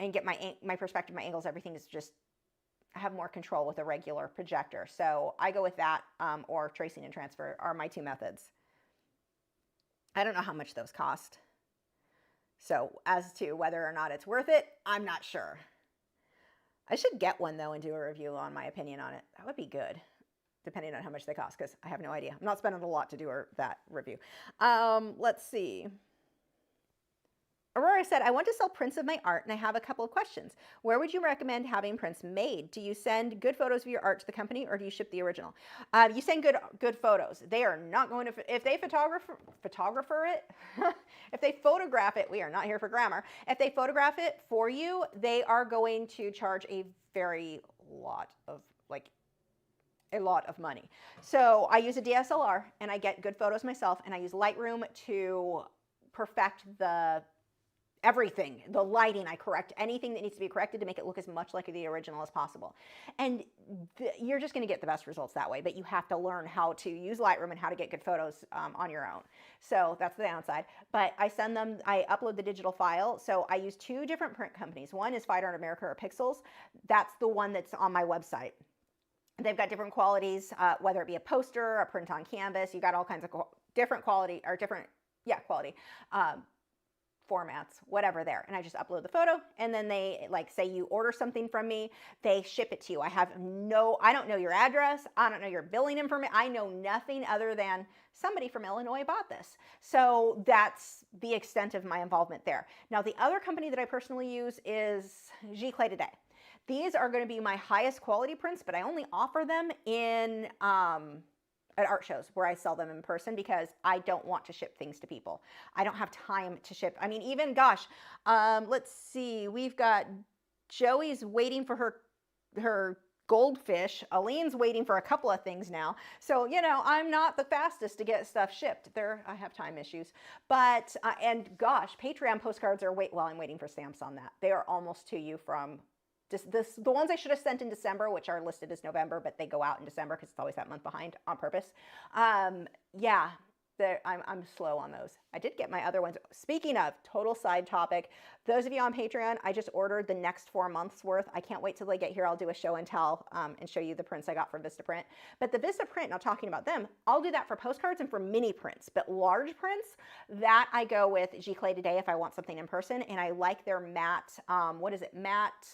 Speaker 1: and get my perspective, my angles, everything is just, I have more control with a regular projector. So I go with that or tracing and transfer are my two methods. I don't know how much those cost. So as to whether or not it's worth it, I'm not sure. I should get one, though, and do a review on my opinion on it. That would be good, depending on how much they cost, because I have no idea. I'm not spending a lot to do that review. Let's see. Aurora said, I want to sell prints of my art, and I have a couple of questions. Where would you recommend having prints made? Do you send good photos of your art to the company, or do you ship the original? You send good photos. They are not going to, if they photographer it, if they photograph it, we are not here for grammar. If they photograph it for you, they are going to charge a lot of money. So I use a DSLR, and I get good photos myself, and I use Lightroom to perfect everything, the lighting. I correct anything that needs to be corrected to make it look as much like the original as possible. And you're just going to get the best results that way, but you have to learn how to use Lightroom and how to get good photos on your own. So that's the downside. But I send them, I upload the digital file. So I use two different print companies. One is Fine Art America or Pixels. That's the one that's on my website. They've got different qualities, whether it be a poster, a print on canvas. You got all kinds of different quality or different, quality. Formats, whatever there. And I just upload the photo, and then they, like, say you order something from me, they ship it to you. I don't know your address. I don't know your billing information. I know nothing other than somebody from Illinois bought this. So that's the extent of my involvement there. Now, the other company that I personally use is Giclée Today. These are going to be my highest quality prints, but I only offer them in, at art shows where I sell them in person, because I don't want to ship things to people. I don't have time to ship. I mean, even, gosh, let's see. We've got Joey's waiting for her goldfish. Aline's waiting for a couple of things now. So, you know, I'm not the fastest to get stuff shipped. I have time issues. But, and gosh, Patreon postcards are, well, I'm waiting for stamps on that. They are almost to you from the ones I should have sent in December, which are listed as November, but they go out in December because it's always that month behind on purpose. Yeah. I'm slow on those. I did get my other ones. Speaking of, total side topic, those of you on Patreon, I just ordered the next 4 months worth. I can't wait till they get here. I'll do a show and tell and show you the prints I got from Vistaprint. But the Vistaprint, now talking about them, I'll do that for postcards and for mini prints. But large prints, that I go with Giclée Today if I want something in person. And I like their matte, what is it? Matte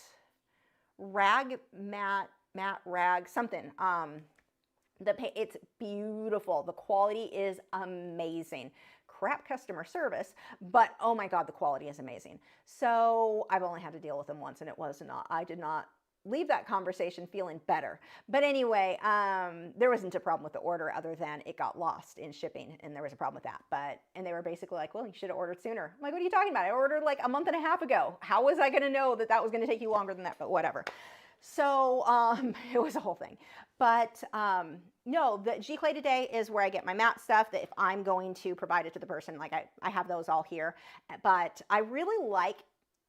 Speaker 1: rag, something. It's beautiful. The quality is amazing. Crap customer service, but oh my God, the quality is amazing. So I've only had to deal with them once, and I did not leave that conversation feeling better. But anyway, there wasn't a problem with the order other than it got lost in shipping, and there was a problem with that. And they were basically like, well, you should have ordered sooner. I'm like, what are you talking about? I ordered like a month and a half ago. How was I going to know that that was going to take you longer than that? But whatever. So it was a whole thing. But no, the Giclée Today is where I get my matte stuff, that if I'm going to provide it to the person, like I have those all here. But I really like,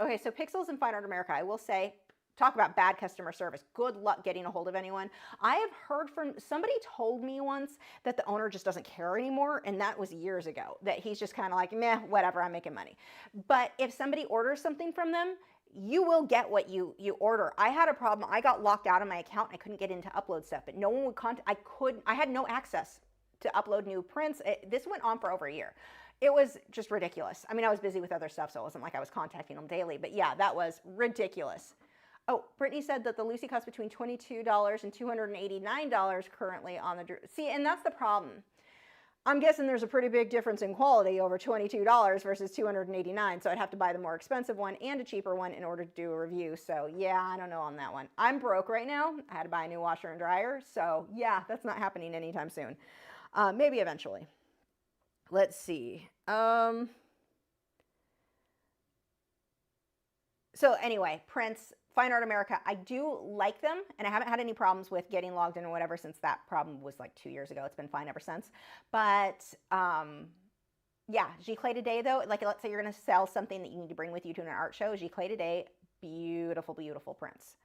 Speaker 1: okay, so Pixels and Fine Art America, I will say, talk about bad customer service. Good luck getting a hold of anyone. I have heard from, somebody told me once that the owner just doesn't care anymore, and that was years ago, that he's just kind of like, meh, whatever, I'm making money. But if somebody orders something from them, you will get what you order. I had a problem. I got locked out of my account. I couldn't get in to upload stuff, but no one would contact. I had no access to upload new prints. This went on for over a year. It was just ridiculous. I mean, I was busy with other stuff, so it wasn't like I was contacting them daily, but yeah, that was ridiculous. Oh, Brittany said that the Lucy costs between $22 and $289 currently on the, see, and that's the problem. I'm guessing there's a pretty big difference in quality over $22 versus $289, so I'd have to buy the more expensive one and a cheaper one in order to do a review. So yeah, I don't know on that one. I'm broke right now. I had to buy a new washer and dryer, so yeah, that's not happening anytime soon. Maybe eventually. Let's see. So anyway, prints. Fine Art America, I do like them, and I haven't had any problems with getting logged in or whatever since that problem was like 2 years ago. It's been fine ever since. But yeah, Giclée Today though, like let's say you're going to sell something that you need to bring with you to an art show, Giclée Today, beautiful, beautiful prints.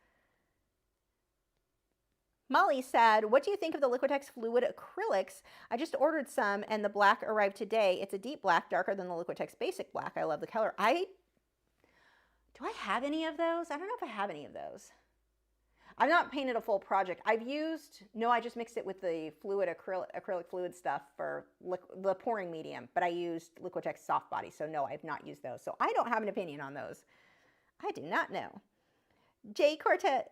Speaker 1: Molly said, what do you think of the Liquitex Fluid Acrylics? I just ordered some and the black arrived today. It's a deep black, darker than the Liquitex Basic Black. I love the color. Do I have any of those? I don't know if I have any of those. I've not painted a full project. I just mixed it with the fluid acrylic fluid stuff for the pouring medium, but I used Liquitex Soft Body, so no, I've not used those. So I don't have an opinion on those. I do not know. Jay Cortez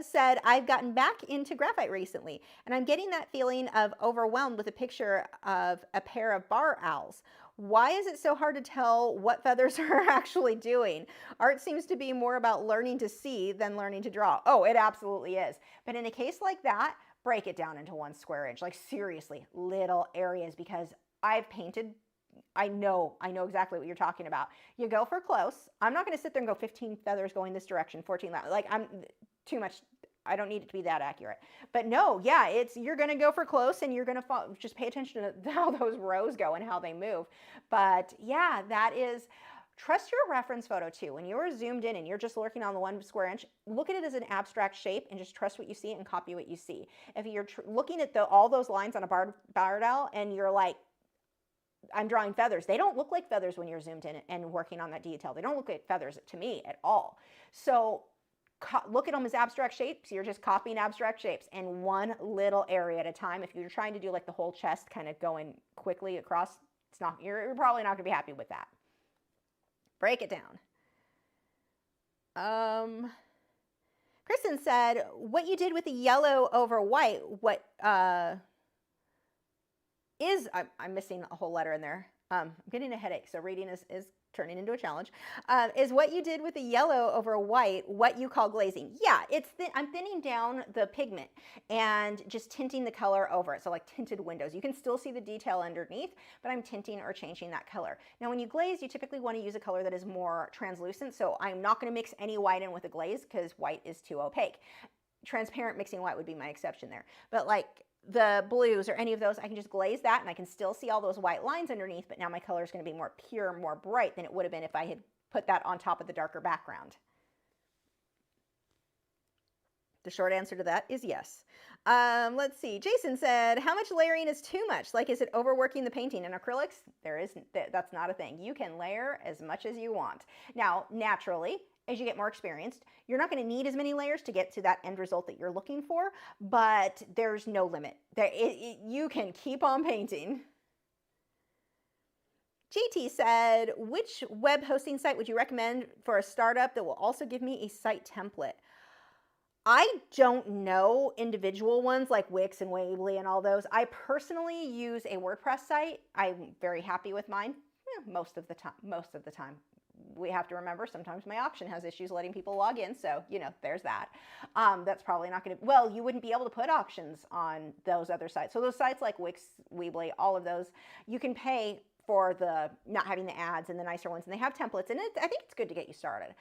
Speaker 1: said, I've gotten back into graphite recently, and I'm getting that feeling of overwhelmed with a picture of a pair of bar owls. Why is it so hard to tell what feathers are actually doing? Art seems to be more about learning to see than learning to draw. Oh, it absolutely is. But in a case like that, break it down into 1 square inch. Like seriously, little areas, because I've painted, I know exactly what you're talking about. You go for close. I'm not going to sit there and go 15 feathers going this direction, 14 that. Like I'm too much. I don't need it to be that accurate. But no, yeah, you're going to go for close and you're going to just pay attention to how those rows go and how they move. But yeah, that is, trust your reference photo too. When you're zoomed in and you're just looking on the 1 square inch, look at it as an abstract shape and just trust what you see and copy what you see. If you're looking at all those lines on a barred owl and you're like, I'm drawing feathers. They don't look like feathers when you're zoomed in and working on that detail. They don't look like feathers to me at all. So look at them as abstract shapes. You're just copying abstract shapes in 1 little area at a time. If you're trying to do like the whole chest kind of going quickly across, you're probably not going to be happy with that. Break it down. Kristen said, what you did with the yellow over white, I'm missing a whole letter in there. I'm getting a headache, so reading is turning into a challenge. Is what you did with the yellow over white what you call glazing? Yeah, I'm thinning down the pigment and just tinting the color over it. So like tinted windows. You can still see the detail underneath, but I'm tinting or changing that color. Now when you glaze, you typically want to use a color that is more translucent. So I'm not going to mix any white in with the glaze because white is too opaque. transparent mixing white would be my exception there. But like the blues or any of those, I can just glaze that and I can still see all those white lines underneath, but now my color is going to be more pure, more bright than it would have been if I had put that on top of the darker background. The short answer to that is yes. Let's see. Jason said, how much layering is too much? Like, is it overworking the painting? In acrylics, that's not a thing. You can layer as much as you want. Now, naturally, as you get more experienced, you're not going to need as many layers to get to that end result that you're looking for, but there's no limit. You can keep on painting. JT said, which web hosting site would you recommend for a startup that will also give me a site template? I don't know individual ones like Wix and Weebly and all those. I personally use a WordPress site. I'm very happy with mine most of the time. We have to remember sometimes my auction has issues letting people log in, so there's that. That's probably not going to, well, you wouldn't be able to put auctions on those other sites. So those sites like Wix, Weebly, all of those, you can pay for the not having the ads and the nicer ones, and they have templates, and I think it's good to get you started,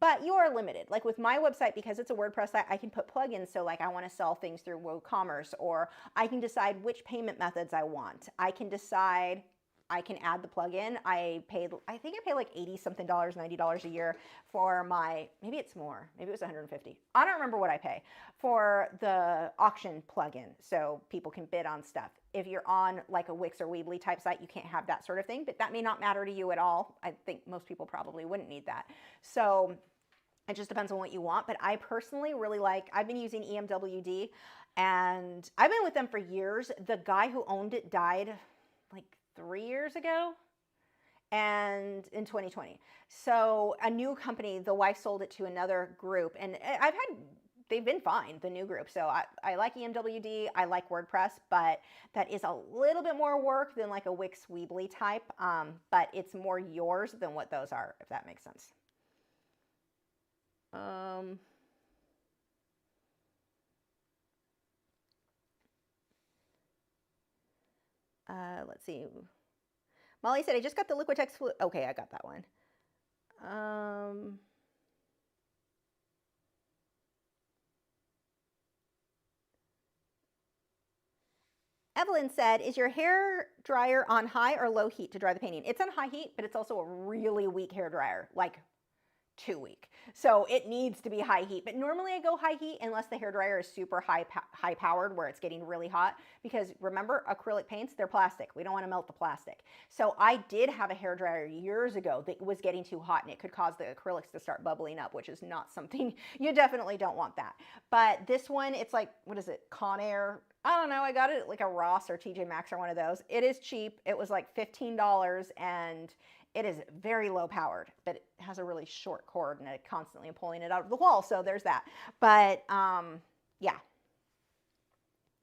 Speaker 1: but you are limited. Like with my website, because it's a WordPress site, I can put plugins. So like I want to sell things through WooCommerce, or I can decide which payment methods I want. I can decide, I can add the plugin. I think I pay like $80 something, $90 a year for my, maybe it's more, maybe it was 150. I don't remember what I pay for the auction plugin, so people can bid on stuff. If you're on like a Wix or Weebly type site, you can't have that sort of thing, but that may not matter to you at all. I think most people probably wouldn't need that. So it just depends on what you want. But I personally really I've been using EMWD, and I've been with them for years. The guy who owned it died like 3 years ago, and in 2020. So a new company, the wife sold it to another group, and they've been fine, the new group. So I like EMWD, I like WordPress, but that is a little bit more work than like a Wix Weebly type, but it's more yours than what those are, if that makes sense. Let's see. Molly said, I just got the Liquitex Fluid. Okay, I got that one. Evelyn said, is your hair dryer on high or low heat to dry the painting? It's on high heat, but it's also a really weak hair dryer, like too weak. So it needs to be high heat. But normally I go high heat unless the hair dryer is super high powered where it's getting really hot. Because remember, acrylic paints, they're plastic. We don't want to melt the plastic. So I did have a hair dryer years ago that was getting too hot, and it could cause the acrylics to start bubbling up, which is not something, you definitely don't want that. But this one, it's like, what is it, Conair? I don't know, I got it at like a Ross or TJ Maxx or one of those. It is cheap. It was like $15, and it is very low powered, but it has a really short cord, and I constantly am pulling it out of the wall, so there's that. But yeah,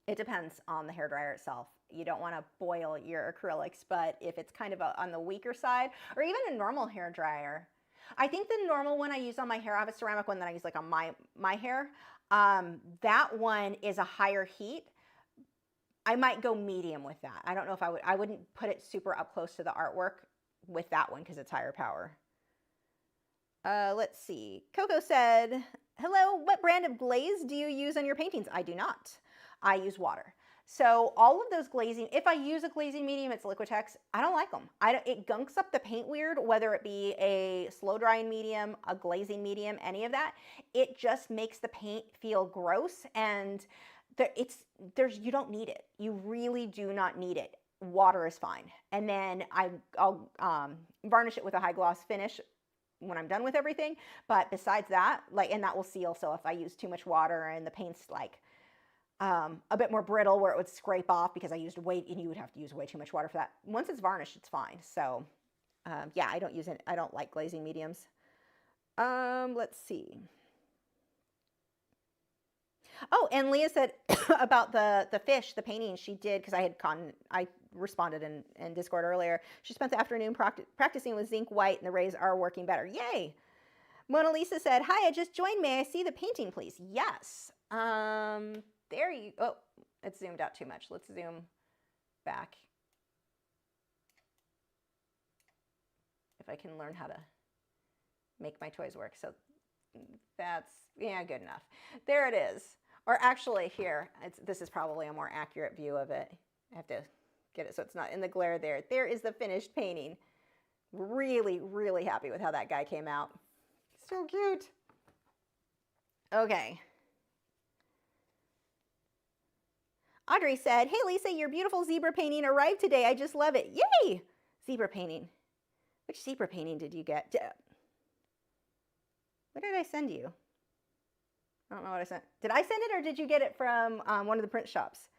Speaker 1: it depends on the hairdryer itself. You don't want to boil your acrylics, but if it's kind of on the weaker side, or even a normal hairdryer, I think the normal one I use on my hair, I have a ceramic one that I use like on my hair, that one is a higher heat. I might go medium with that. I don't know if I wouldn't put it super up close to the artwork with that one because it's higher power. Let's see. Coco said, hello, what brand of glaze do you use on your paintings? I do not. I use water. So all of those glazing, if I use a glazing medium, it's Liquitex. I don't like them. It gunks up the paint weird, whether it be a slow drying medium, a glazing medium, any of that. It just makes the paint feel gross, and you don't need it. You really do not need it. Water is fine. And then I'll varnish it with a high gloss finish when I'm done with everything. But besides that, and that will seal. So if I use too much water and the paint's like a bit more brittle where it would scrape off because I used and you would have to use way too much water for that. Once it's varnished, it's fine. So yeah, I don't use it. I don't like glazing mediums. Let's see. Oh, and Leah said about the fish, the painting she did, because I responded in Discord earlier. She spent the afternoon practicing with zinc white, and the rays are working better. Yay! Mona Lisa said, hi, I just joined. May I see the painting, please? Yes. There you, oh, it's zoomed out too much. Let's zoom back. If I can learn how to make my toys work. So That's, yeah, good enough. There it is. Or actually here, this is probably a more accurate view of it. I have to get it so it's not in the glare there. There is the finished painting. Really, really happy with how that guy came out. So cute. Okay. Audrey said, hey Lisa, your beautiful zebra painting arrived today. I just love it. Yay! Zebra painting. Which zebra painting did you get? What did I send you? I don't know what I sent. Did I send it or did you get it from one of the print shops?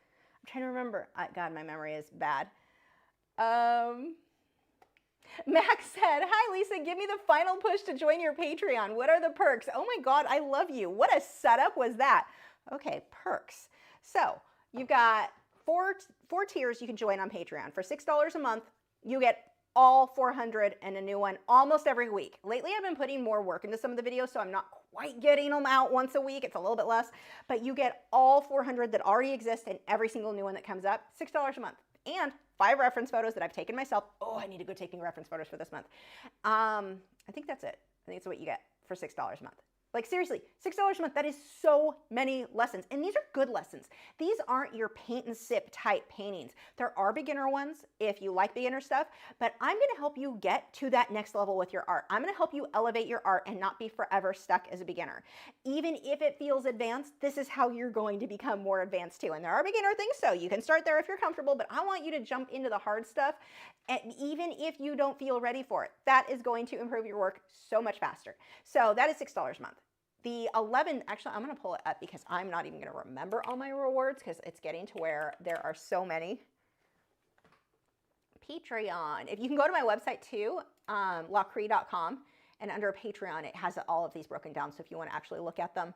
Speaker 1: I'm trying to remember. God, my memory is bad. Max said, hi Lisa, give me the final push to join your Patreon. What are the perks? Oh my God, I love you. What a setup was that? Okay, perks. So you've got four tiers you can join on Patreon. For $6 a month, you get all 400 and a new one almost every week. Lately, I've been putting more work into some of the videos, so I'm not quite getting them out once a week. It's a little bit less, but you get all 400 that already exist and every single new one that comes up, $6 a month. And 5 reference photos that I've taken myself. Oh, I need to go taking reference photos for this month. I think that's it. I think it's what you get for $6 a month. Like seriously, $6 a month, that is so many lessons. And these are good lessons. These aren't your paint and sip type paintings. There are beginner ones if you like beginner stuff, but I'm gonna help you get to that next level with your art. I'm gonna help you elevate your art and not be forever stuck as a beginner. Even if it feels advanced, this is how you're going to become more advanced too. And there are beginner things, so you can start there if you're comfortable, but I want you to jump into the hard stuff. And even if you don't feel ready for it, that is going to improve your work so much faster. So that is $6 a month. The 11, actually, I'm going to pull it up because I'm not even going to remember all my rewards because it's getting to where there are so many. Patreon. If you can go to my website too, Lachri.com, and under Patreon, it has all of these broken down. So if you want to actually look at them.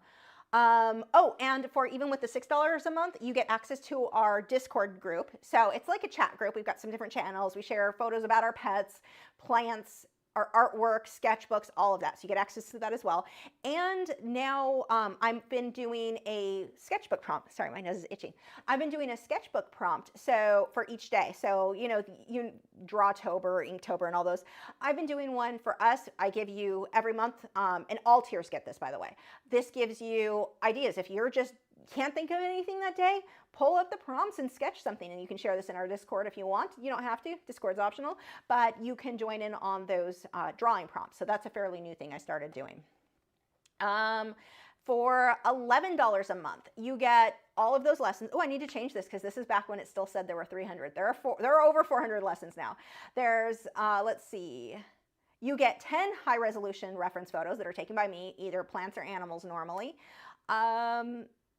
Speaker 1: Oh, and for even with the $6 a month, you get access to our Discord group. So it's like a chat group. We've got some different channels. We share photos about our pets, plants, our artwork, sketchbooks, all of that. So you get access to that as well. And now I've been doing a sketchbook prompt. Sorry, my nose is itching. I've been doing a sketchbook prompt so for each day. So, you know, you Drawtober, Inktober, and all those. I've been doing one for us. I give you every month, and all tiers get this, by the way. This gives you ideas. If you're just can't think of anything that day, pull up the prompts and sketch something, and you can share this in our Discord if you want. You don't have to. Discord's optional, but you can join in on those drawing prompts. So that's a fairly new thing I started doing. For $11 a month, you get all of those lessons. Oh, I need to change this because this is back when it still said there were 300. There are over 400 lessons now. There's, let's see, you get 10 high resolution reference photos that are taken by me, either plants or animals normally.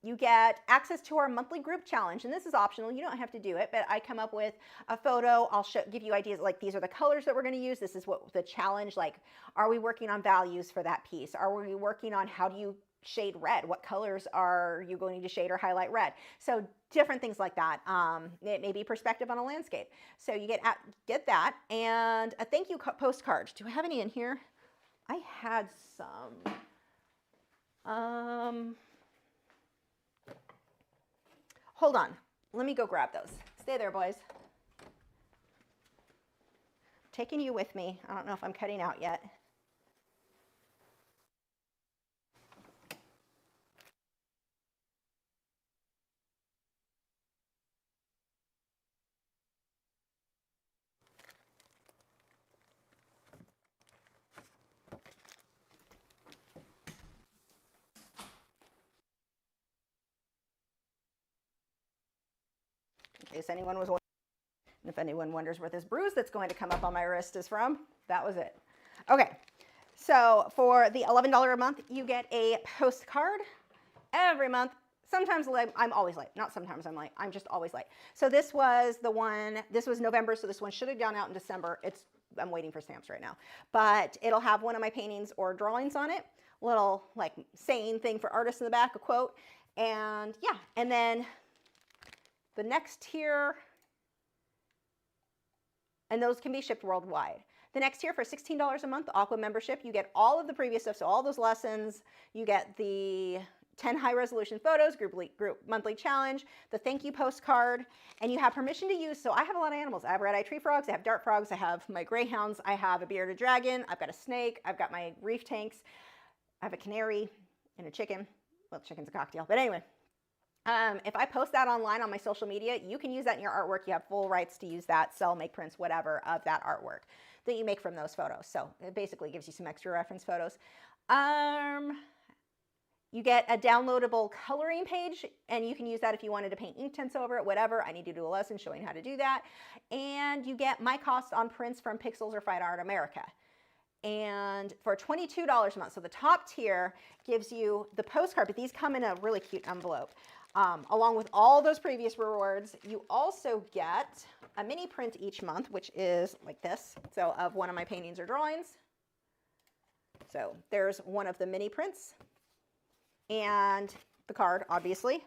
Speaker 1: You get access to our monthly group challenge, and this is optional. You don't have to do it, but I come up with a photo. I'll give you ideas like these are the colors that we're going to use. This is what the challenge, like, are we working on values for that piece? Are we working on how do you shade red? What colors are you going to shade or highlight red? So different things like that. It may be perspective on a landscape. So you get that, and a thank you postcard. Do I have any in here? I had some. Hold on, let me go grab those. Stay there, boys. Taking you with me. I don't know if I'm cutting out yet. In case anyone was wondering. And if anyone wonders where this bruise that's going to come up on my wrist is from, that was it. Okay, so for the $11 a month, you get a postcard every month. Sometimes I'm always late. Not sometimes I'm late. I'm just always late. So this was the one, this was November, so this one should have gone out in December. I'm waiting for stamps right now. But it'll have one of my paintings or drawings on it. Little like saying thing for artists in the back, a quote. And yeah, and then the next tier, and those can be shipped worldwide. The next tier for $16 a month, Aqua membership, you get all of the previous stuff, so all those lessons, you get the 10 high resolution photos, group monthly challenge, the thank you postcard, and you have permission to use, so I have a lot of animals. I have red-eyed tree frogs, I have dart frogs, I have my greyhounds, I have a bearded dragon, I've got a snake, I've got my reef tanks. I have a canary and a chicken. Well, chicken's a cocktail, but anyway. If I post that online on my social media, you can use that in your artwork. You have full rights to use that, sell, make prints, whatever, of that artwork that you make from those photos. So it basically gives you some extra reference photos. You get a downloadable coloring page, and you can use that if you wanted to paint Inktense over it, whatever. I need to do a lesson showing how to do that. And you get my cost on prints from Pixels or Fine Art America. And for $22 a month, so the top tier gives you the postcard, but these come in a really cute envelope. Along with all those previous rewards, you also get a mini print each month, which is like this. So of one of my paintings or drawings. So there's one of the mini prints and the card, obviously.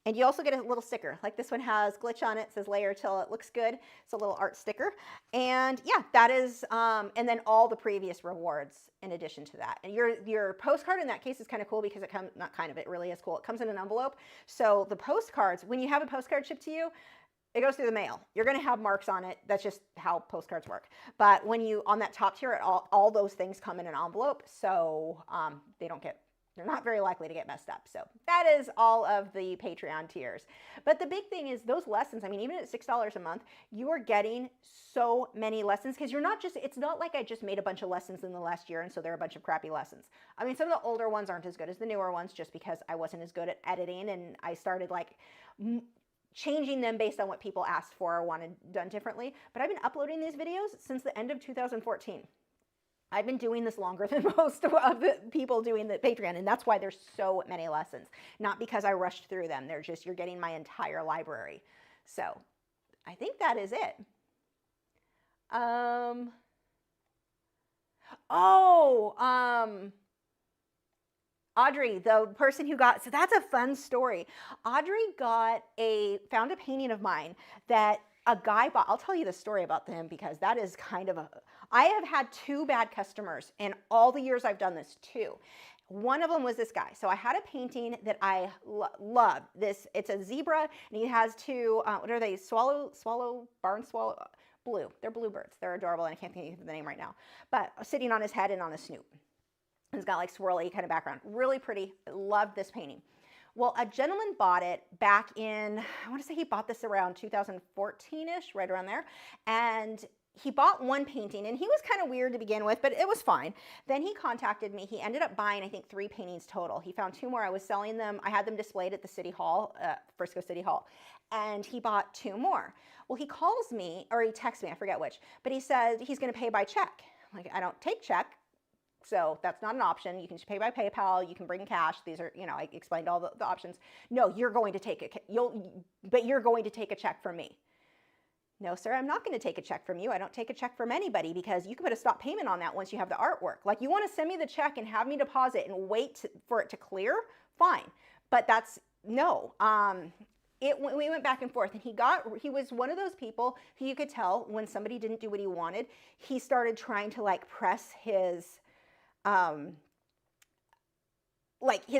Speaker 1: And you also get a little sticker. Like this one has glitch on it, says layer till it looks good. It's a little art sticker. And yeah, that is, and then all the previous rewards in addition to that. And your postcard in that case is kind of cool because it comes, not kind of, it really is cool. It comes in an envelope. So the postcards, when you have a postcard shipped to you, it goes through the mail. You're going to have marks on it. That's just how postcards work. But when you, on that top tier, all those things come in an envelope. So they're not very likely to get messed up. So that is all of the Patreon tiers. But the big thing is those lessons, I mean, even at $6 a month, you are getting so many lessons because you're not just, it's not like I just made a bunch of lessons in the last year and so they're a bunch of crappy lessons. I mean, some of the older ones aren't as good as the newer ones just because I wasn't as good at editing and I started like changing them based on what people asked for or wanted done differently. But I've been uploading these videos since the end of 2014. I've been doing this longer than most of the people doing the Patreon, and that's why there's so many lessons. Not because I rushed through them. They're just, you're getting my entire library. So I think that is it. Audrey, the person who got, so that's a fun story. Audrey found a painting of mine that a guy bought. I'll tell you the story about him because that is kind of I have had 2 bad customers in all the years I've done this, 2. One of them was this guy. So I had a painting that I loved. It's a zebra, and he has 2, what are they? Barn swallow, blue. They're bluebirds. They're adorable, and I can't think of the name right now. But sitting on his head and on his snoot. It's got like swirly kind of background. Really pretty. Loved this painting. Well, a gentleman bought it back in, I want to say he bought this around 2014-ish, right around there. And he bought one painting, and he was kind of weird to begin with, but it was fine. Then he contacted me. He ended up buying, I think, 3 paintings total. He found 2 more. I was selling them. I had them displayed at the City Hall, Frisco City Hall, and he bought 2 more. Well, he calls me, or he texts me, I forget which, but he said he's going to pay by check. I'm like, I don't take check. So that's not an option. You can just pay by PayPal. You can bring cash. These are, I explained all the options. No, you're going to take you're going to take a check from me. No, sir, I'm not going to take a check from you. I don't take a check from anybody because you can put a stop payment on that once you have the artwork. Like, you want to send me the check and have me deposit and wait for it to clear? Fine. But that's, no. We went back and forth, and he was one of those people who you could tell when somebody didn't do what he wanted, he started trying to like press his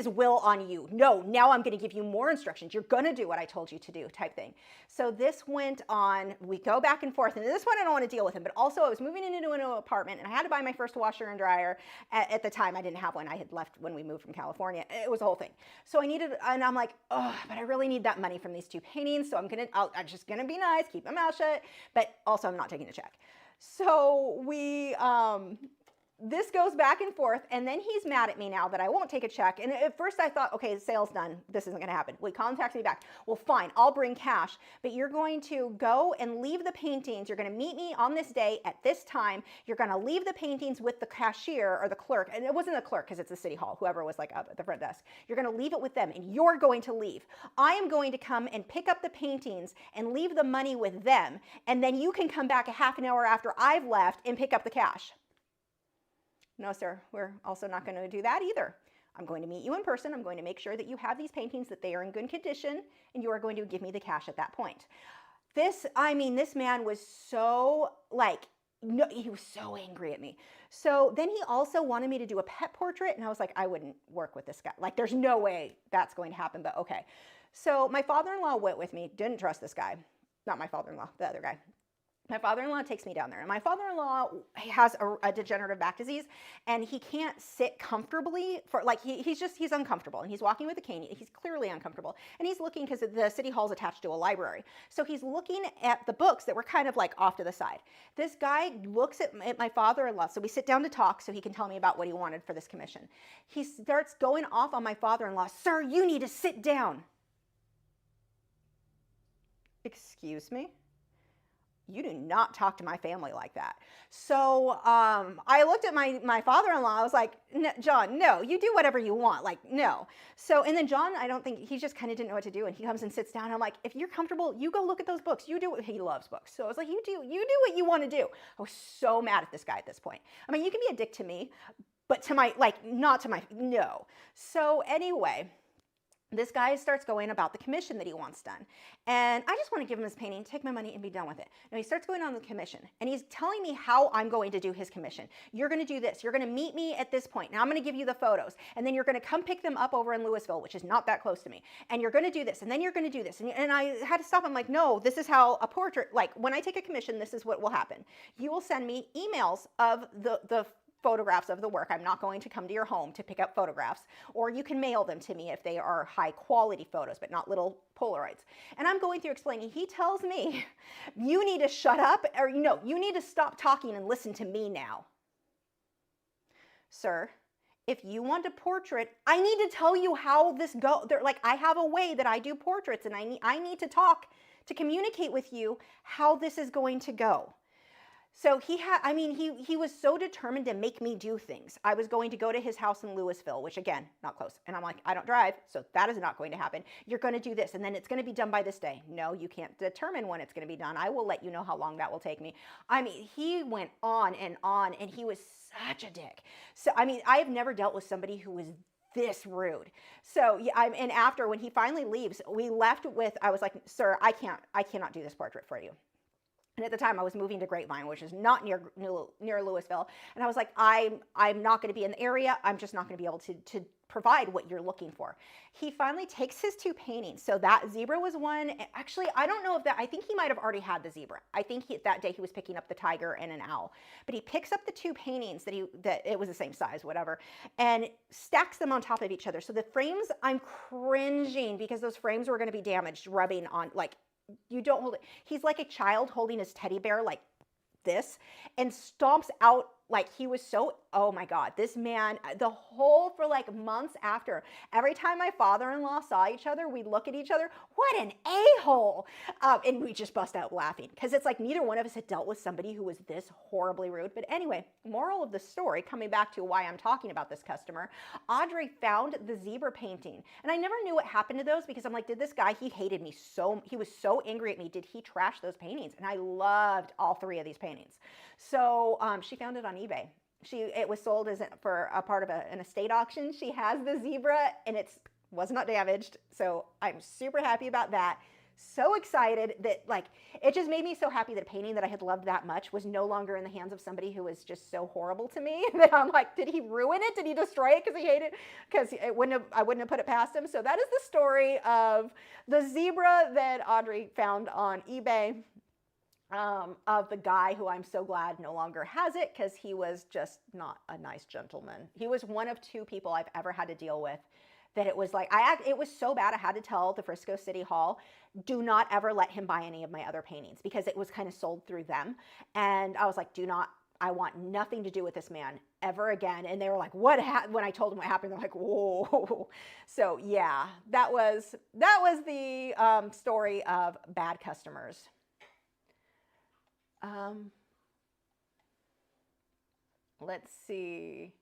Speaker 1: will on you. No, now I'm going to give you more instructions. You're going to do what I told you to do, type thing. So this went on, we go back and forth, and this one I don't want to deal with him, but also I was moving into a new apartment, and I had to buy my first washer and dryer. At the time, I didn't have one. I had left when we moved from California. It was a whole thing. So and I'm like, oh, but I really need that money from these 2 paintings, so I'm just going to be nice, keep my mouth shut, but also I'm not taking a check. So this goes back and forth, and then he's mad at me now that I won't take a check. And at first I thought, okay, the sale's done. This isn't going to happen. Well, he contacts me back. Well, fine, I'll bring cash, but you're going to go and leave the paintings. You're going to meet me on this day at this time. You're going to leave the paintings with the cashier or the clerk. And it wasn't the clerk because it's the City Hall, whoever was like up at the front desk. You're going to leave it with them, and you're going to leave. I am going to come and pick up the paintings and leave the money with them, and then you can come back a half an hour after I've left and pick up the cash. No, sir, we're also not going to do that either. I'm going to meet you in person. I'm going to make sure that you have these paintings, that they are in good condition, and you are going to give me the cash at that point. This man was so no, he was so angry at me. So then he also wanted me to do a pet portrait, and I was like, I wouldn't work with this guy. Like, there's no way that's going to happen, but okay. So my father-in-law went with me, didn't trust this guy. Not my father-in-law, the other guy. my father-in-law takes me down there, and my father-in-law has a degenerative back disease, and he can't sit comfortably for like he's uncomfortable, and he's walking with a cane. He's clearly uncomfortable, and he's looking because the city hall is attached to a library, so he's looking at the books that were kind of like off to the side. This guy looks at my father-in-law, so we sit down to talk so he can tell me about what he wanted for this commission. He starts going off on my father-in-law. Sir, you need to sit down. Excuse me? You do not talk to my family like that. So I looked at my father-in-law. I was like, John, no, you do whatever you want. Like, no. So, and then John, I don't think, he just kind of didn't know what to do. And he comes and sits down. I'm like, if you're comfortable, you go look at those books. You do what he loves books. So I was like, you do what you want to do. I was so mad at this guy at this point. I mean, you can be a dick to me, but to my, like, not to my, no. So anyway, this guy starts going about the commission that he wants done. And I just want to give him his painting, take my money, and be done with it. Now he starts going on the commission, and he's telling me how I'm going to do his commission. You're going to do this. You're going to meet me at this point. Now I'm going to give you the photos, and then you're going to come pick them up over in Louisville, which is not that close to me. And you're going to do this, and then you're going to do this. And I had to stop. I'm like, no, this is how a portrait, like when I take a commission, this is what will happen. You will send me emails of the photographs of the work. I'm not going to come to your home to pick up photographs, or you can mail them to me if they are high quality photos, but not little Polaroids. And I'm going through explaining. He tells me, you need to shut up, or no, you need to stop talking and listen to me now. Sir, if you want a portrait, I need to tell you how this goes. Like, I have a way that I do portraits, and I need to talk to communicate with you how this is going to go. So he was so determined to make me do things. I was going to go to his house in Louisville, which again, not close. And I'm like, I don't drive, so that is not going to happen. You're going to do this, and then it's going to be done by this day. No, you can't determine when it's going to be done. I will let you know how long that will take me. I mean, he went on, and he was such a dick. So, I mean, I have never dealt with somebody who was this rude. So yeah, and after, when he finally leaves, we left with, I was like, sir, I cannot do this portrait for you. And at the time I was moving to Grapevine, which is not near Louisville. And I was like, I'm not going to be in the area. I'm just not going to be able to provide what you're looking for. He finally takes his two paintings. So that zebra was one. Actually, I don't know if that, I think he might have already had the zebra. I think that day he was picking up the tiger and an owl. But he picks up the two paintings that it was the same size, whatever, and stacks them on top of each other. So the frames, I'm cringing because those frames were going to be damaged, rubbing on, like, you don't hold it. He's like a child holding his teddy bear like this, and stomps out like he was so, oh my God, this man, for like months after, every time my father-in-law saw each other, we'd look at each other, what an a-hole. And we just bust out laughing because it's like neither one of us had dealt with somebody who was this horribly rude. But anyway, moral of the story, coming back to why I'm talking about this customer, Audrey found the zebra painting. And I never knew what happened to those because I'm like, did this guy, he hated me so, he was so angry at me. Did he trash those paintings? And I loved all three of these paintings. So she found it on eBay. It was sold for a part of an estate auction. She has the zebra and it was not damaged. So I'm super happy about that. So excited that, like, it just made me so happy that a painting that I had loved that much was no longer in the hands of somebody who was just so horrible to me that I'm like, did he ruin it? Did he destroy it because he hated it? Because I wouldn't have put it past him. So that is the story of the zebra that Audrey found on eBay. Of the guy who I'm so glad no longer has it because he was just not a nice gentleman. He was one of two people I've ever had to deal with that it was like, it was so bad I had to tell the Frisco City Hall, do not ever let him buy any of my other paintings because it was kind of sold through them. And I was like, I want nothing to do with this man ever again. And they were like, what happened? When I told them what happened, they're like, whoa. So yeah, that was the story of bad customers. Let's see.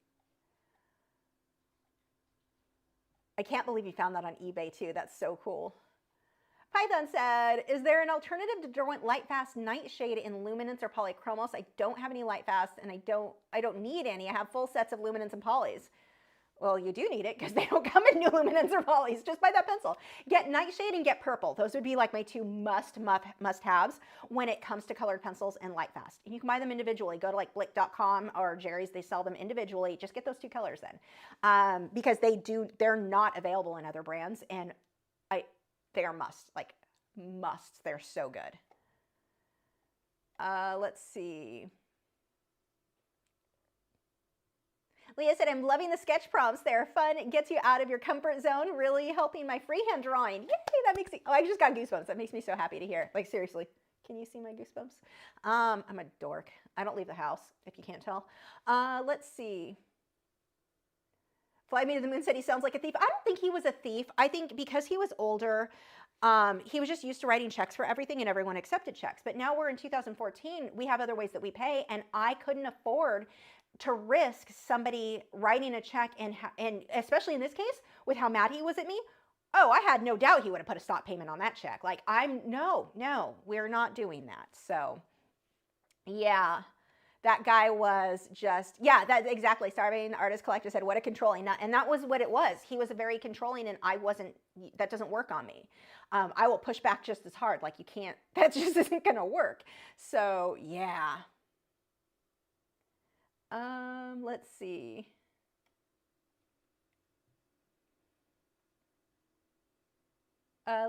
Speaker 1: I can't believe you found that on eBay too. That's so cool. Python said, is there an alternative to Derwent Lightfast Nightshade in luminance or polychromos? I don't have any Lightfast and I don't need any. I have full sets of luminance and polys. Well, you do need it because they don't come in new luminance or polys. Just buy that pencil. Get Nightshade and get Purple. Those would be like my two must-haves when it comes to colored pencils and Lightfast. And you can buy them individually. Go to like Blick.com or Jerry's. They sell them individually. Just get those two colors then, because they're not available in other brands, and they are musts. They're so good. Let's see. Leah said, I'm loving the sketch prompts. They're fun. It gets you out of your comfort zone, really helping my freehand drawing. Yay, that makes me, oh, I just got goosebumps. That makes me so happy to hear. Like, seriously. Can you see my goosebumps? I'm a dork. I don't leave the house, if you can't tell. Let's see. Fly Me to the Moon said he sounds like a thief. I don't think he was a thief. I think because he was older, he was just used to writing checks for everything and everyone accepted checks. But now we're in 2014. We have other ways that we pay, and I couldn't afford to risk somebody writing a check, and especially in this case, with how mad he was at me, oh, I had no doubt he would have put a stop payment on that check. Like, no, we're not doing that. So, yeah, that guy was just, yeah, that's exactly. Starving Artist Collector said, what a controlling, and that was what it was. He was very controlling, and I wasn't, that doesn't work on me. I will push back just as hard. Like, you can't, that just isn't going to work. So, yeah. Let's see.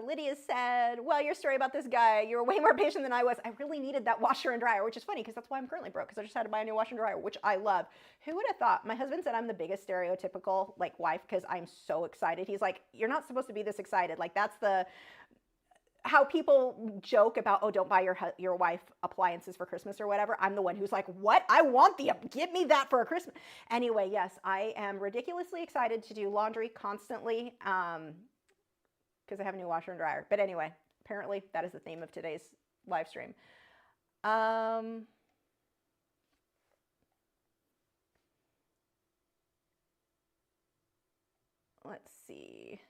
Speaker 1: Lydia said, well, your story about this guy, you were way more patient than I was. I really needed that washer and dryer, which is funny because that's why I'm currently broke, because I just had to buy a new washer and dryer, which I love. Who would have thought? My husband said I'm the biggest stereotypical like wife because I'm so excited. He's like, you're not supposed to be this excited. Like, that's the how people joke about, oh, don't buy your wife appliances for Christmas or whatever. I'm the one who's like, what? I want give me that for a Christmas. Anyway, yes, I am ridiculously excited to do laundry constantly because I have a new washer and dryer. But anyway, apparently that is the theme of today's live stream. Let's see.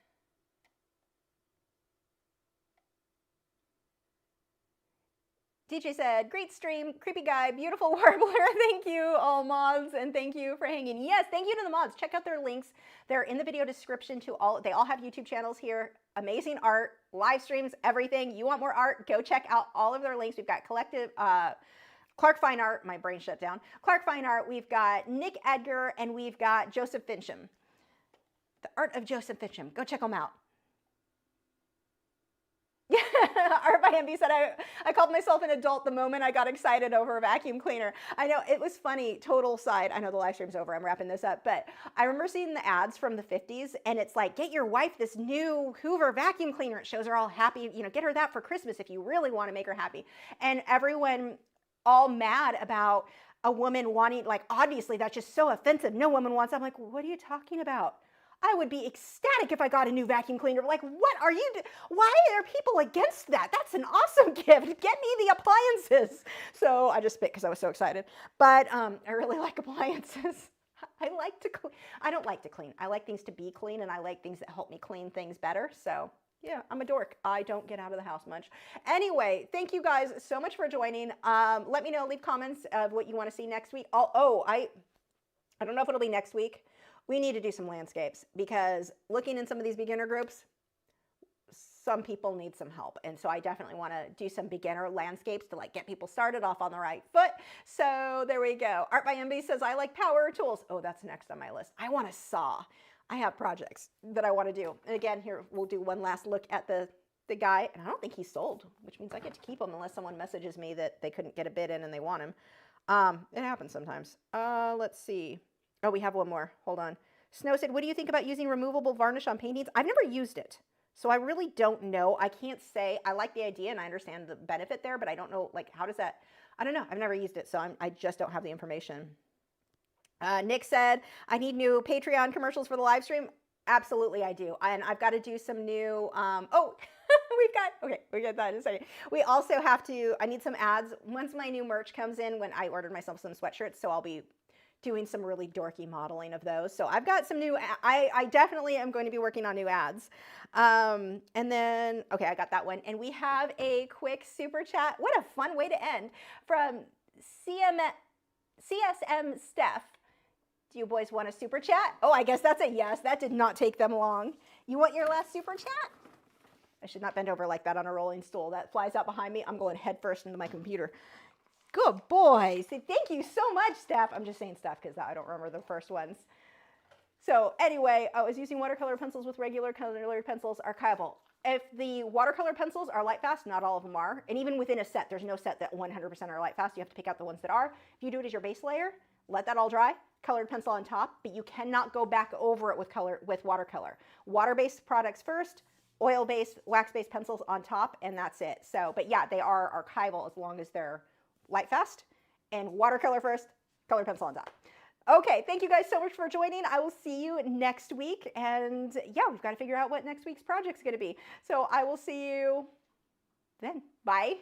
Speaker 1: DJ said, great stream, creepy guy, beautiful warbler. Thank you, all mods, and thank you for hanging. Yes, thank you to the mods. Check out their links. They're in the video description to all. They all have YouTube channels here. Amazing art, live streams, everything. You want more art? Go check out all of their links. We've got collective, Clark Fine Art. My brain shut down. Clark Fine Art. We've got Nick Edgar, and we've got Joseph Fincham. The Art of Joseph Fincham. Go check them out. Art by MB said, I called myself an adult the moment I got excited over a vacuum cleaner. I know, it was funny, total side. I know the live stream's over, I'm wrapping this up, but I remember seeing the ads from the 50s, and it's like, get your wife this new Hoover vacuum cleaner. It shows her all happy, you know, get her that for Christmas if you really want to make her happy. And everyone all mad about a woman wanting, like, obviously that's just so offensive. No woman wants that. I'm like, what are you talking about? I would be ecstatic if I got a new vacuum cleaner. Like, what are you, why are people against that? That's an awesome gift. Get me the appliances. So I just spit because I was so excited. But I really like appliances. I like to clean. I don't like to clean. I like things to be clean, and I like things that help me clean things better. So yeah, I'm a dork. I don't get out of the house much. Anyway, thank you guys so much for joining. Let me know, leave comments of what you want to see next week. I don't know if it'll be next week. We need to do some landscapes because looking in some of these beginner groups, some people need some help. And so I definitely want to do some beginner landscapes to like get people started off on the right foot. So there we go. Art by MB says, I like power tools. Oh, that's next on my list. I want a saw. I have projects that I want to do. And again, here we'll do one last look at the guy. And I don't think he's sold, which means I get to keep him unless someone messages me that they couldn't get a bid in and they want him. It happens sometimes. Let's see. Oh, we have one more. Hold on. Snow said, what do you think about using removable varnish on paintings? I've never used it, so I really don't know. I can't say. I like the idea and I understand the benefit there, but I don't know, like, how does that, I don't know. I've never used it, so I just don't have the information. Nick said, I need new Patreon commercials for the live stream. Absolutely, I do. And I've got to do some new, we got that in a second. We also have to, I need some ads. Once my new merch comes in, when I ordered myself some sweatshirts, so I'll be doing some really dorky modeling of those. So I've got some new, I definitely am going to be working on new ads. And then, okay, I got that one. And we have a quick super chat. What a fun way to end, from CSM Steph. Do you boys want a super chat? Oh, I guess that's a yes. That did not take them long. You want your last super chat? I should not bend over like that on a rolling stool. That flies out behind me. I'm going head first into my computer. Good boy. Say thank you so much, Steph. I'm just saying Steph because I don't remember the first ones. So anyway, I was using watercolor pencils with regular colored pencils. Archival. If the watercolor pencils are light fast, not all of them are. And even within a set, there's no set that 100% are light fast. You have to pick out the ones that are. If you do it as your base layer, let that all dry, colored pencil on top, but you cannot go back over it with watercolor. Water-based products first, oil-based, wax-based pencils on top, and that's it. So, but yeah, they are archival as long as they're light fast, and watercolor first, colored pencil on top. Okay, thank you guys so much for joining. I will see you next week. And yeah, we've got to figure out what next week's project's going to be. So I will see you then. Bye.